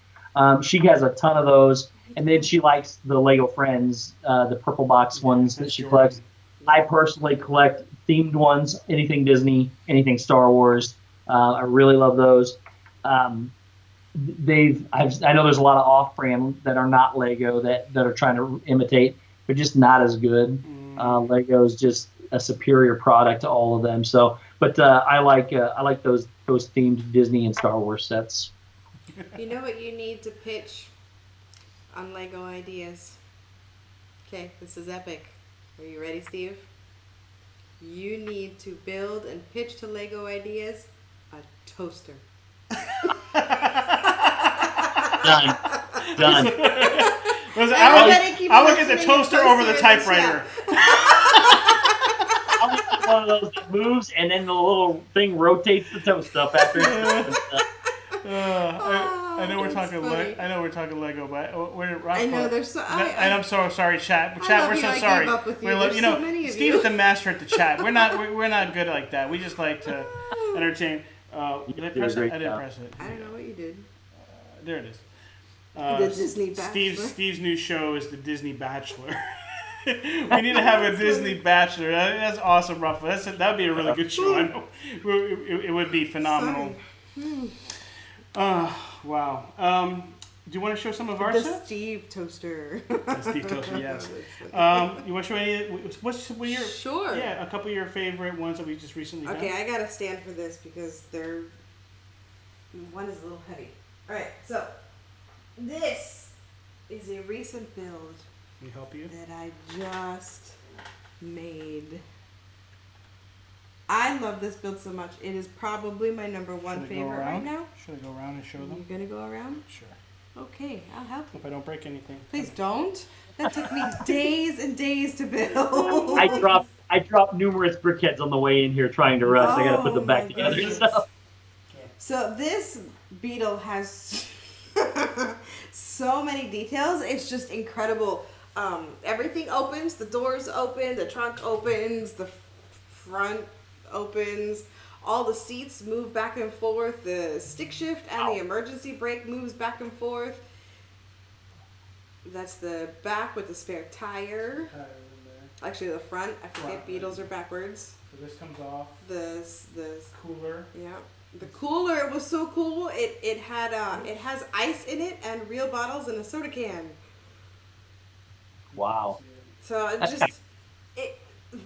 She has a ton of those, and then she likes the Lego Friends, the purple box ones that she collects. I personally collect themed ones, anything Disney, anything Star Wars. I really love those. I know there's a lot of off-brand that are not Lego that are trying to imitate. They're just not as good. Lego is just a superior product to all of them. So, but I like those themed Disney and Star Wars sets. You know what you need to pitch on Lego ideas? Okay, this is epic. Are you ready, Steve? You need to build and pitch to Lego Ideas a toaster. Done. I would get the toaster over the typewriter. I'll get one of those that moves, and then the little thing rotates the toast up after it's I know we're talking Lego, but I know there's so. And I'm so sorry, chat. Chat, we're so sorry. Steve's the master at the chat. We're not good like that. We just like to entertain. Did I press it? I didn't press it. I don't know what you did. There it is. The Disney Bachelor. Steve's new show is the Disney Bachelor. We need to have a Disney Bachelor. That's awesome, Ruffalo. That would be a really good show. I know. It would be phenomenal. Wow. Do you want to show some of our The sets? Steve toaster. The Steve toaster, yes. You want to show any? What's your? Sure. Yeah, a couple of your favorite ones that we just recently done. Okay, I gotta stand for this because one is a little heavy. All right, so this is a recent build. Can we help you? That I just made. I love this build so much. It is probably my number one favorite right now. Should I go around and show them? You're gonna go around? Sure. Okay, I'll help you. Hope I don't break anything. Please don't. That took me days and days to build. I dropped numerous briquettes on the way in here trying to rush. I gotta put them back together. So this beetle has so many details. It's just incredible. Everything opens. The doors open. The trunk opens. The front opens. All the seats move back and forth. The stick shift and the emergency brake moves back and forth. That's the back with the spare tire. Actually, the front. I forget Beetles are backwards. So this comes off. The cooler. Yeah. The cooler was so cool. It has ice in it and real bottles and a soda can. Wow. So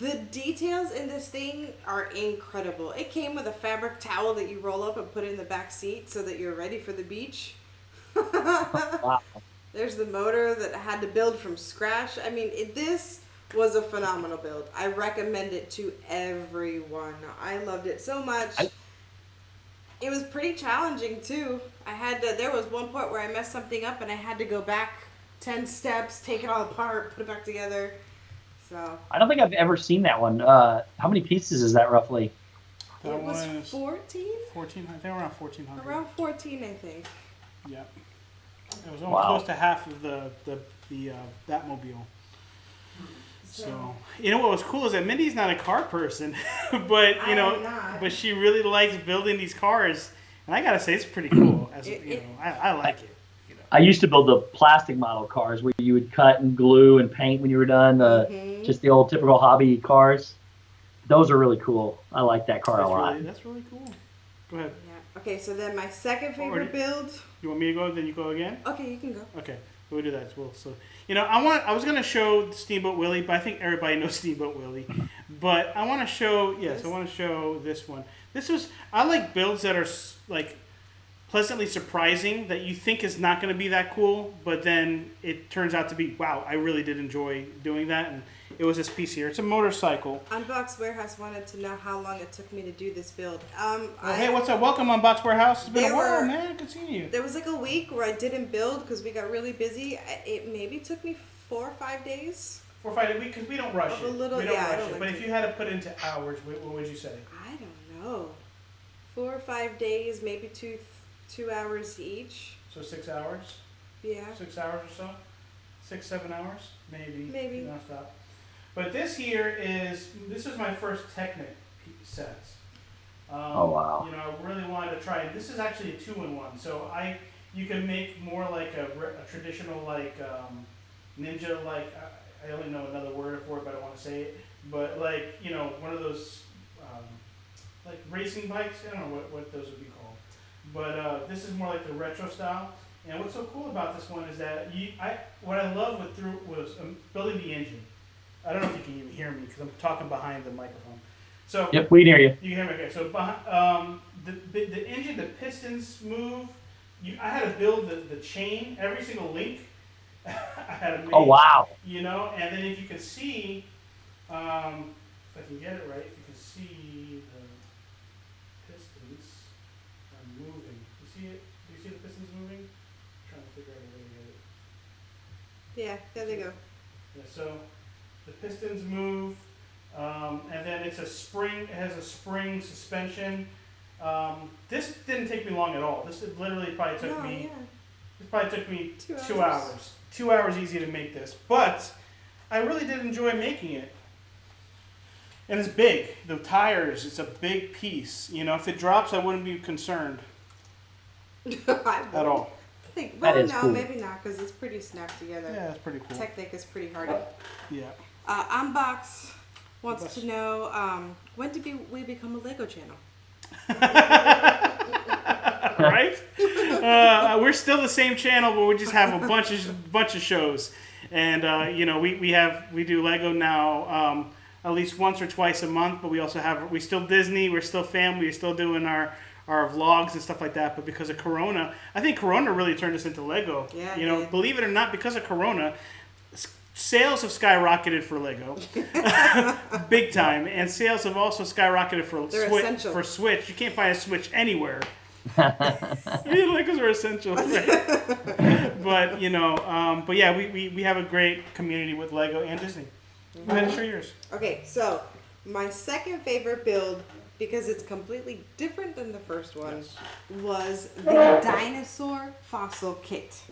the details in this thing are incredible. It came with a fabric towel that you roll up and put in the back seat so that you're ready for the beach. Wow. There's the motor that I had to build from scratch. I mean, this was a phenomenal build. I recommend it to everyone. I loved it so much. It was pretty challenging too. There was one point where I messed something up and I had to go back 10 steps, take it all apart, put it back together. So I don't think I've ever seen that one. How many pieces is that roughly? It was 14? 14, I think around 1,400. Around 14, I think. Yeah. It was almost close to half of the Batmobile. So, you know what was cool is that Mindy's not a car person, but but she really likes building these cars, and I gotta say it's pretty cool. I like it. I used to build the plastic model cars where you would cut and glue and paint when you were done. Just the old typical hobby cars. Those are really cool. I like that car a lot. That's really cool. Go ahead. Yeah. Okay, so then my second favorite build. You want me to go? Then you go again. Okay, you can go. Okay. We'll do that as well. So, I was gonna show Steamboat Willie, but I think everybody knows Steamboat Willie. But I want to show, I want to show this one. I like builds that are like pleasantly surprising that you think is not going to be that cool, but then it turns out to be, wow, I really did enjoy doing that. And it was this piece here. It's a motorcycle. Unbox Warehouse wanted to know how long it took me to do this build. Hey, what's up? Welcome, Unbox Warehouse. It's been a while, man. Good seeing you. There was like a week where I didn't build because we got really busy. It maybe took me 4 or 5 days. 4 or 5 days, because we don't rush it. We don't rush it. But if you had to put it into hours, what would you say? I don't know. 4 or 5 days, maybe 2 hours each. So 6 hours? Yeah. 6 hours or so? 6, 7 hours? Maybe. Non-stop. But this is my first Technic set. Oh, wow. I really wanted to try it. This is actually a 2-in-1. So you can make more like a traditional ninja, I only know another word for it, but I don't want to say it. But one of those like racing bikes. I don't know what those would be called. But this is more like the retro style. And what's so cool about this one is that what I love was building the engine. I don't know if you can even hear me because I'm talking behind the microphone. So yep, we can hear you. You can hear me, okay. So the engine, the pistons move. I had to build the chain, every single link. I had to make. Oh, wow. And then if you can see, if I can get it right, if you can see the pistons are moving. You see it? Do you see the pistons moving? I'm trying to figure out a way to get it. Yeah, there they go. Yeah, so the pistons move, and then it's a spring. It has a spring suspension. This didn't take me long at all. This literally probably took me. Yeah. It probably took me 2 hours. 2 hours easy to make this, but I really did enjoy making it. And it's big. The tires, it's a big piece. If it drops, I wouldn't be concerned at all. Cool. Maybe not, because it's pretty snapped together. Yeah, it's pretty cool. Technic is pretty hardy. Yeah. Unbox wants to know when did we become a Lego channel? Right? We're still the same channel, but we just have a bunch of shows. And we do Lego now at least once or twice a month. But we still Disney. We're still family. We're still doing our vlogs and stuff like that. But because of Corona, I think Corona really turned us into Lego. Yeah. Believe it or not, because of Corona, sales have skyrocketed for Lego, big time, and sales have also skyrocketed for Switch. You can't find a Switch anywhere. Legos are essential, right? But we have a great community with Lego and Disney. Go ahead and share yours. Okay, so my second favorite build, because it's completely different than the first one, was the dinosaur fossil kit.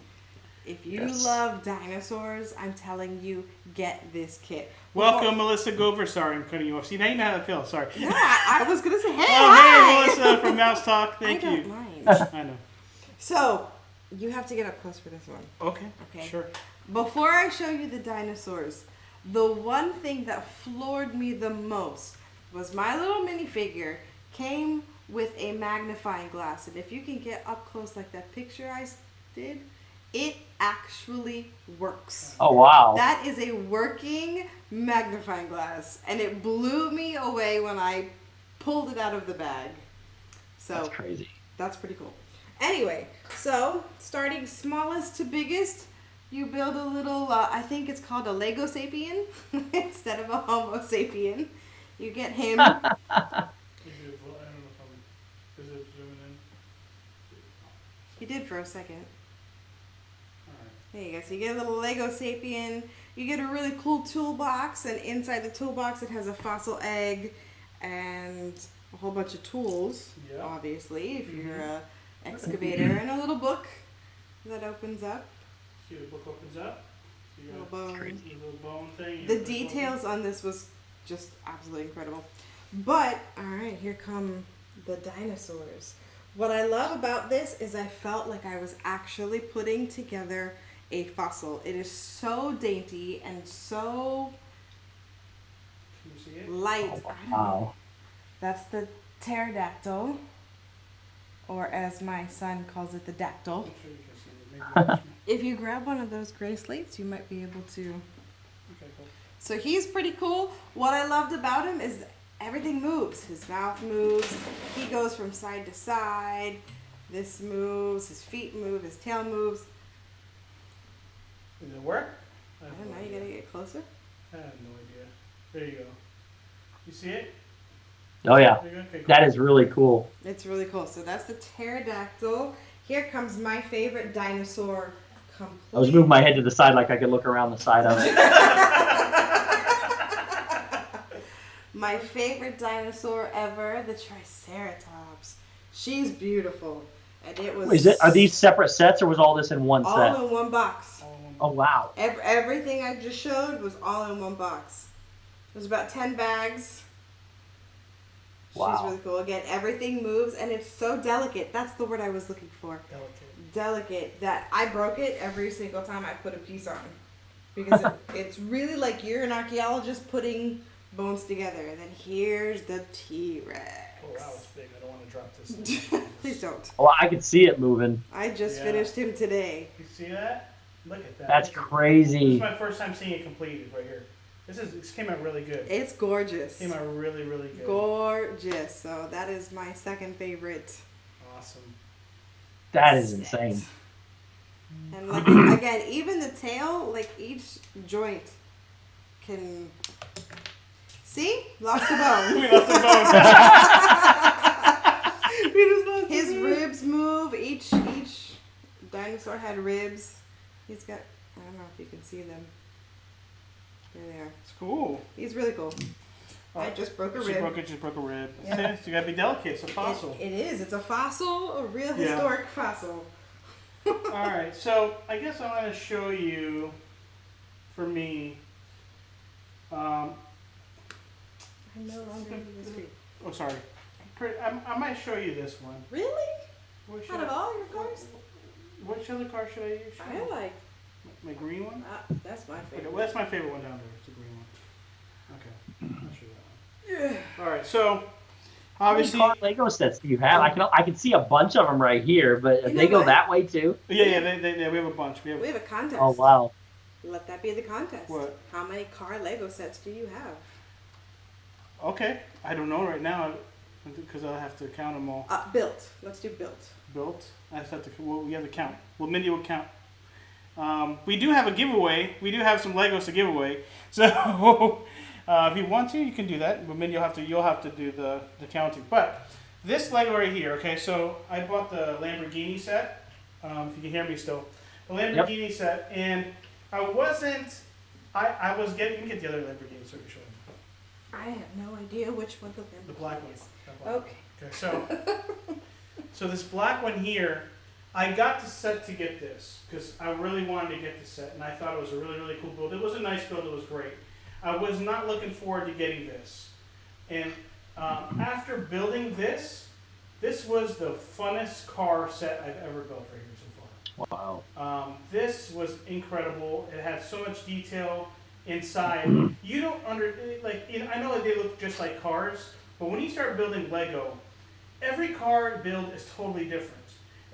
If you love dinosaurs, I'm telling you, get this kit. Welcome, Melissa Gover. Sorry, I'm cutting you off. See, now you know how to feel. Sorry. No, I was going to say, hey, hi. Hey, Melissa from Mouse Talk. Thank you. I don't mind. I know. So, you have to get up close for this one. Okay, sure. Before I show you the dinosaurs, the one thing that floored me the most was my little minifigure came with a magnifying glass. And if you can get up close like that picture I did, it actually works. Oh, wow. That is a working magnifying glass. And it blew me away when I pulled it out of the bag. So that's crazy. That's pretty cool. Anyway, so starting smallest to biggest, you build a little, I think it's called a Lego Sapien instead of a Homo Sapien. You get him. I don't know if I'm... Is it zooming in? He did for a second. There you go. So you get a little Lego Sapien. You get a really cool toolbox, and inside the toolbox it has a fossil egg and a whole bunch of tools, obviously, if you're an excavator, and a little book that opens up. See, the book opens up. A little bone. Little bone thing. The details on this was just absolutely incredible. But, alright, here come the dinosaurs. What I love about this is I felt like I was actually putting together a fossil. It is so dainty and so light. Oh, wow. That's the pterodactyl, or as my son calls it, the dactyl. If you grab one of those gray slates, you might be able to. Okay, cool. So he's pretty cool. What I loved about him is everything moves. His mouth moves. He goes from side to side. This moves. His feet move. His tail moves. Does it work? I don't know. You gotta get closer. I have no idea. There you go. You see it? Oh, yeah. Okay, cool. That is really cool. It's really cool. So that's the pterodactyl. Here comes my favorite dinosaur. I was moving my head to the side like I could look around the side of it. My favorite dinosaur ever, the Triceratops. She's beautiful. And it was... Are these separate sets, or was all this in one set? All in one box. Oh, wow. Everything I just showed was all in one box. There's about 10 bags. Wow. She's really cool. Again, everything moves, and it's so delicate. That's the word I was looking for. Delicate. That I broke it every single time I put a piece on. Because it's really like you're an archaeologist putting bones together. And then here's the T-Rex. Oh, wow, it's big. I don't want to drop this. Please don't. Oh, I could see it moving. I just finished him today. You see that? Look at that. That's crazy. This is my first time seeing it completed right here. This came out really good. It's gorgeous. Came out really, really good. Gorgeous. So that is my second favorite. Awesome. That is insane. And like again, even the tail, like each joint can see. Lost a bone. We lost a bone. His ribs move. Each dinosaur had ribs. He's got. I don't know if you can see them. There they are. It's cool. He's really cool. I just broke a rib. Just broke a rib. Yeah. So you gotta be delicate. It's a fossil. It is. It's a fossil, a real historic fossil. All right. So I guess I want to show you, for me. I'm no longer in the street. Oh, sorry. I might show you this one. Really? Out of all your cars? Which other car should I use? I like. My green one? That's my favorite. Okay, well, that's my favorite one down there. It's the green one. Okay. I'll show you that one. Yeah. All right. So Obviously, how many car Lego sets do you have? I can see a bunch of them right here, but You know they go what? that way too. yeah, we have a bunch. We have a contest. Oh wow! Let that be the contest. What? How many car Lego sets do you have? Okay, I don't know right now because I'll have to count them all. Built. Let's do built. Built. I just have to. Well, we have to count. Well, Mindy will count. We do have a giveaway. We do have some Legos to give away. So if you want to, you can do that. But Mindy, you'll have to do the counting. But this Lego right here. Okay, so I bought the Lamborghini set. If you can hear me still, the Lamborghini set, and I wasn't. I was getting. Let me get the other Lamborghini so I can show you. I have no idea which one The black one. is. That black one. Okay. Okay, so this black one here, I got the set to get this because I really wanted to get the set, and I thought it was a really, really cool build. It was a nice build. It was great. I was not looking forward to getting this, and after building this was the funnest car set I've ever built right here so far. Wow. This was incredible. It had so much detail inside. You don't I know that they look just like cars, but when you start building Lego, every car build is totally different.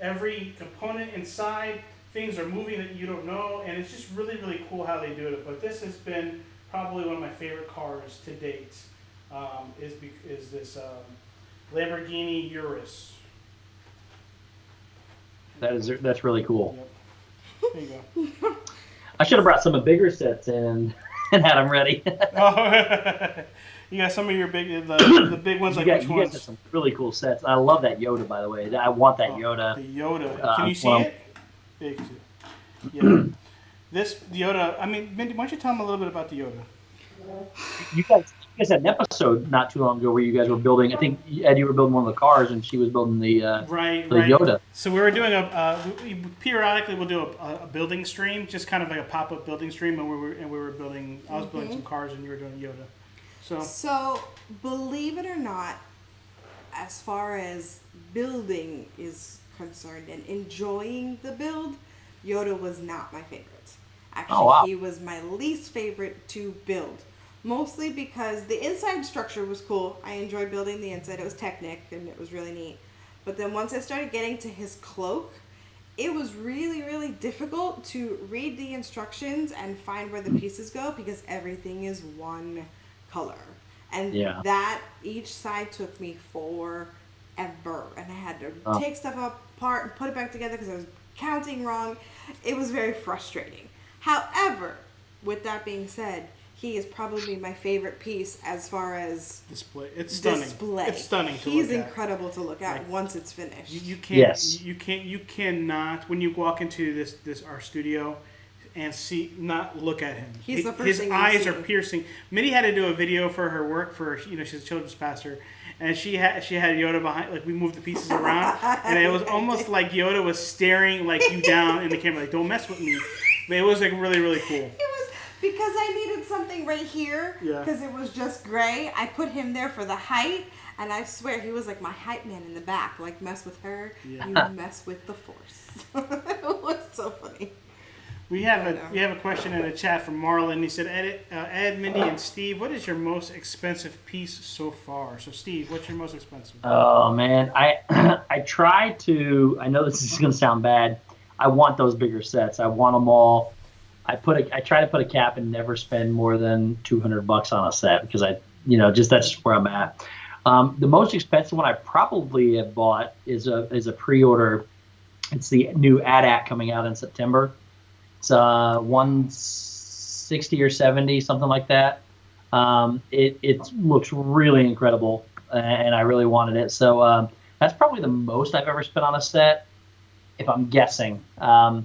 Every component inside, things are moving that you don't know, and it's just really, really cool how they do it. But this has been probably one of my favorite cars to date. Is this Lamborghini Urus? That's really cool. Yep. There you go. I should have brought some of bigger sets in and had them ready. Oh, you got some of your the big ones, like which you ones? guys have some really cool sets. I love that Yoda, by the way. I want that Yoda. The Yoda. Can you see it? Yeah, you can see it. Yeah. This Yoda. I mean, Mindy, why don't you tell them a little bit about the Yoda? You guys had an episode not too long ago where you guys were building. I think Ed, you were building one of the cars, and she was building the Yoda. So we were doing periodically we'll do a building stream, just kind of like a pop up building stream, and we were building. I was building some cars, and you were doing Yoda. So believe it or not, as far as building is concerned and enjoying the build, Yoda was not my favorite. Actually, He was my least favorite to build. Mostly because the inside structure was cool. I enjoyed building the inside. It was Technic and it was really neat. But then once I started getting to his cloak, it was really, really difficult to read the instructions and find where the pieces go because everything is one color. And that each side took me forever. And I had to take stuff apart and put it back together because I was counting wrong. It was very frustrating. However, with that being said, he is probably my favorite piece as far as display. It's stunning. It's stunning to He's look at. incredible to look at once it's finished. You can't. You cannot when you walk into this our studio and not look at him. He's the first His thing eyes you are see. piercing. Minnie had to do a video for her work for she's a children's pastor, and she had Yoda behind. Like we moved the pieces around, and it was almost like Yoda was staring like you down in the camera, like don't mess with me. But it was like really, really cool. It was because I needed something right here because it was just gray. I put him there for the height, and I swear he was like my hype man in the back. Like mess with her, you mess with the Force. It was so funny. We have a question in the chat from Marlon. He said, Ed, Mindy, and Steve, what is your most expensive piece so far? So Steve, what's your most expensive? Oh man, I try to. I know this is going to sound bad. I want those bigger sets. I want them all. I try to put a cap and never spend more than $200 on a set because that's where I'm at. The most expensive one I probably have bought is a pre-order. It's the new AT-AT coming out in September. It's 160 or 70, something like that. It looks really incredible, and I really wanted it. So that's probably the most I've ever spent on a set, if I'm guessing. I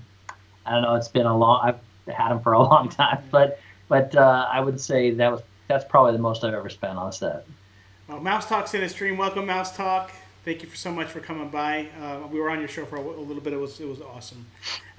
don't know. It's been I've had them for a long time, but I would say that's probably the most I've ever spent on a set. Well, Mouse Talk's in the stream. Welcome, Mouse Talk. Thank you so much for coming by. We were on your show for a little bit. It was awesome,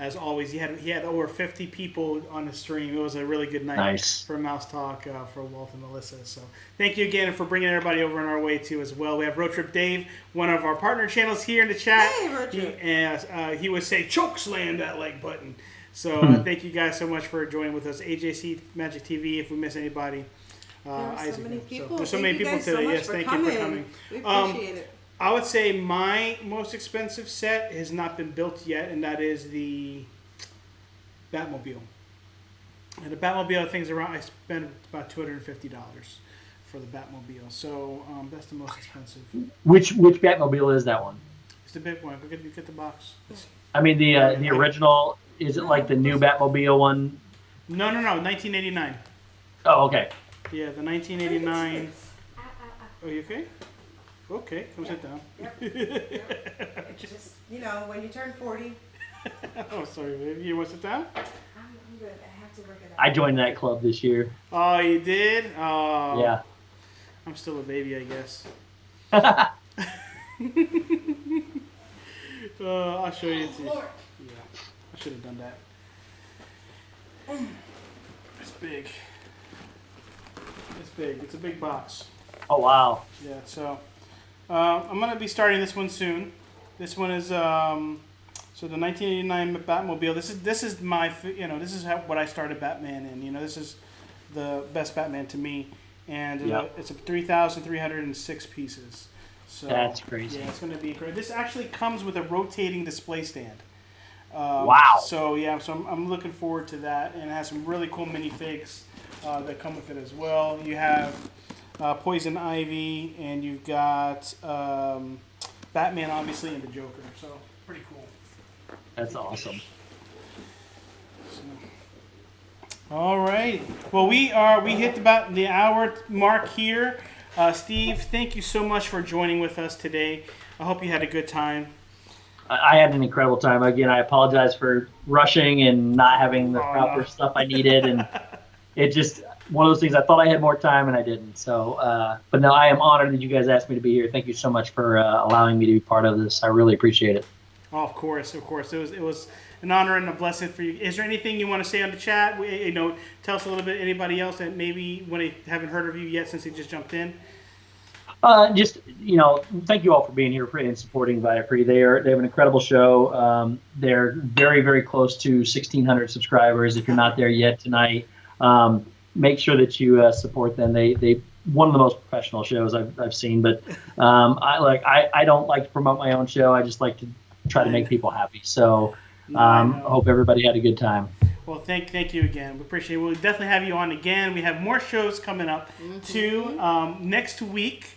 as always. He had over 50 people on the stream. It was a really good night for Mouse Talk for Walt and Melissa. So thank you again for bringing everybody over on our way too as well. We have Road Trip Dave, one of our partner channels here in the chat. Hey, Road Trip. He would say, "Choke slam that like button." So thank you guys so much for joining with us. AJC Magic TV. If we miss anybody. So many people. There's so many people today. Yes, thank you for coming. We appreciate it. I would say my most expensive set has not been built yet, and that is the Batmobile. And the Batmobile, I spent about $250 for the Batmobile. So that's the most expensive. Which Batmobile is that one? It's the big one. Go get the box. I mean the original. Is it like the new Batmobile one? No. 1989. Oh, okay. Yeah, the 1989. Are you okay? Okay, come sit down. Yep. Just, when you turn 40. Oh, sorry, baby. You want to sit down? I'm good. I have to work it out. I joined that club this year. Oh, you did? Oh. Yeah. I'm still a baby, I guess. I'll show you. Yeah, I should have done that. It's big. It's big. It's a big box. Oh, wow. Yeah, so I'm going to be starting this one soon. This one is so the 1989 Batmobile. This is my this is what I started Batman in. This is the best Batman to me, and it's 3,306 pieces. So that's crazy. Yeah, it's going to be great. This actually comes with a rotating display stand. Wow. So yeah, I'm looking forward to that, and it has some really cool minifigs that come with it as well. You have Poison Ivy, and you've got Batman, obviously, and the Joker. So pretty cool. That's awesome. So, all right. Well, we hit about the hour mark here. Steve, thank you so much for joining with us today. I hope you had a good time. I had an incredible time. Again, I apologize for rushing and not having the proper stuff I needed, and it just one of those things. I thought I had more time and I didn't. So, but no, I am honored that you guys asked me to be here. Thank you so much for allowing me to be part of this. I really appreciate it. Oh, of course. It was an honor and a blessing for you. Is there anything you want to say on the chat? Tell us a little bit. Anybody else that maybe haven't heard of you yet since they just jumped in? Thank you all for being here and supporting Viapree. They have an incredible show. They're very, very close to 1,600 subscribers. If you're not there yet tonight, make sure that you support them. They one of the most professional shows I've seen. But I don't like to promote my own show. I just like to try to make people happy. So I hope everybody had a good time. Well, thank you again. We appreciate it. We'll definitely have you on again. We have more shows coming up too. Next week,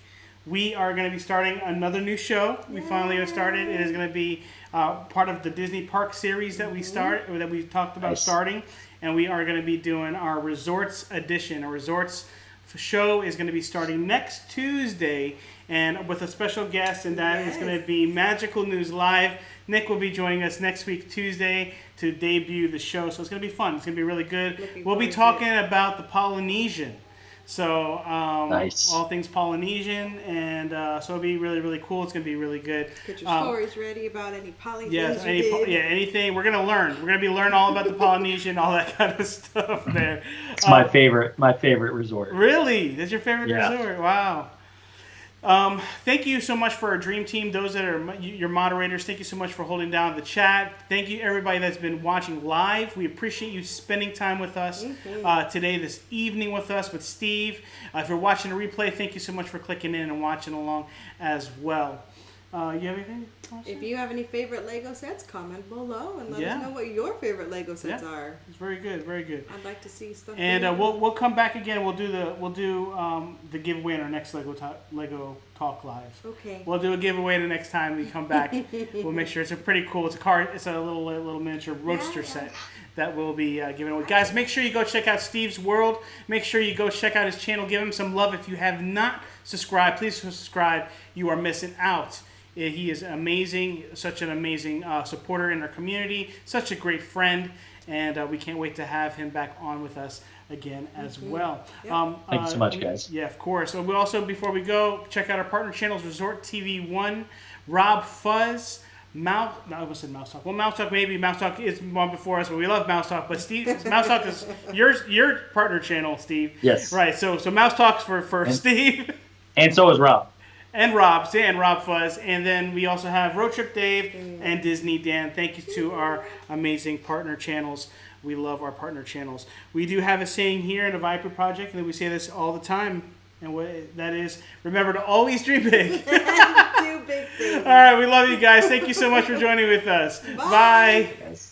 we are going to be starting another new show. We finally started. It is going to be part of the Disney Park series that we talked about starting, and we are going to be doing our Resorts edition. Our Resorts show is going to be starting next Tuesday, and with a special guest, and that is going to be Magical News Live. Nick will be joining us next week, Tuesday, to debut the show. So it's going to be fun. It's going to be really good. We'll be talking about the Polynesian. So all things Polynesian, and so it'll be really, really cool. It's going to be really good. Get your stories ready about any Polynesian. Anything. We're going to learn. We're going to be learning all about the Polynesian, all that kind of stuff there. It's my favorite resort. Really? That's your favorite resort? Wow. Thank you so much for our dream team, those that are your moderators. Thank you so much for holding down the chat. Thank you everybody that's been watching live. We appreciate you spending time with us today, this evening with us, with Steve. If you're watching a replay, thank you so much for clicking in and watching along as well. You have anything? If you have any favorite Lego sets, comment below and let us know what your favorite Lego sets are. It's very good, very good. I'd like to see stuff. And we'll come back again. We'll do the giveaway in our next Lego Talk Live. Okay. We'll do a giveaway the next time we come back. We'll make sure it's a pretty cool. It's a car. It's a little miniature roadster set that we'll be giving away. Guys, make sure you go check out Stevesworld. Make sure you go check out his channel. Give him some love. If you have not subscribed, please subscribe. You are missing out. He is amazing, such an amazing supporter in our community, such a great friend, and we can't wait to have him back on with us again as well. Yep. Thank you so much, guys. Yeah, of course. So we also, before we go, check out our partner channels, Resort TV 1, Rob Fuzz, I almost said Mouse Talk. Well, Mouse Talk, maybe Mouse Talk is one before us, but we love Mouse Talk. But Steve, Mouse Talk is your partner channel, Steve. Yes. Right. So Mouse Talk's for Steve. And so is Rob. and Rob Fuzz. And then we also have Road Trip Dave and Disney Dan. Thank you to our amazing partner channels. We love our partner channels. We do have a saying here in the Viper Project, and we say this all the time. And what that is, remember to always dream big. Do big things. All right, we love you guys. Thank you so much for joining with us. Bye. Yes.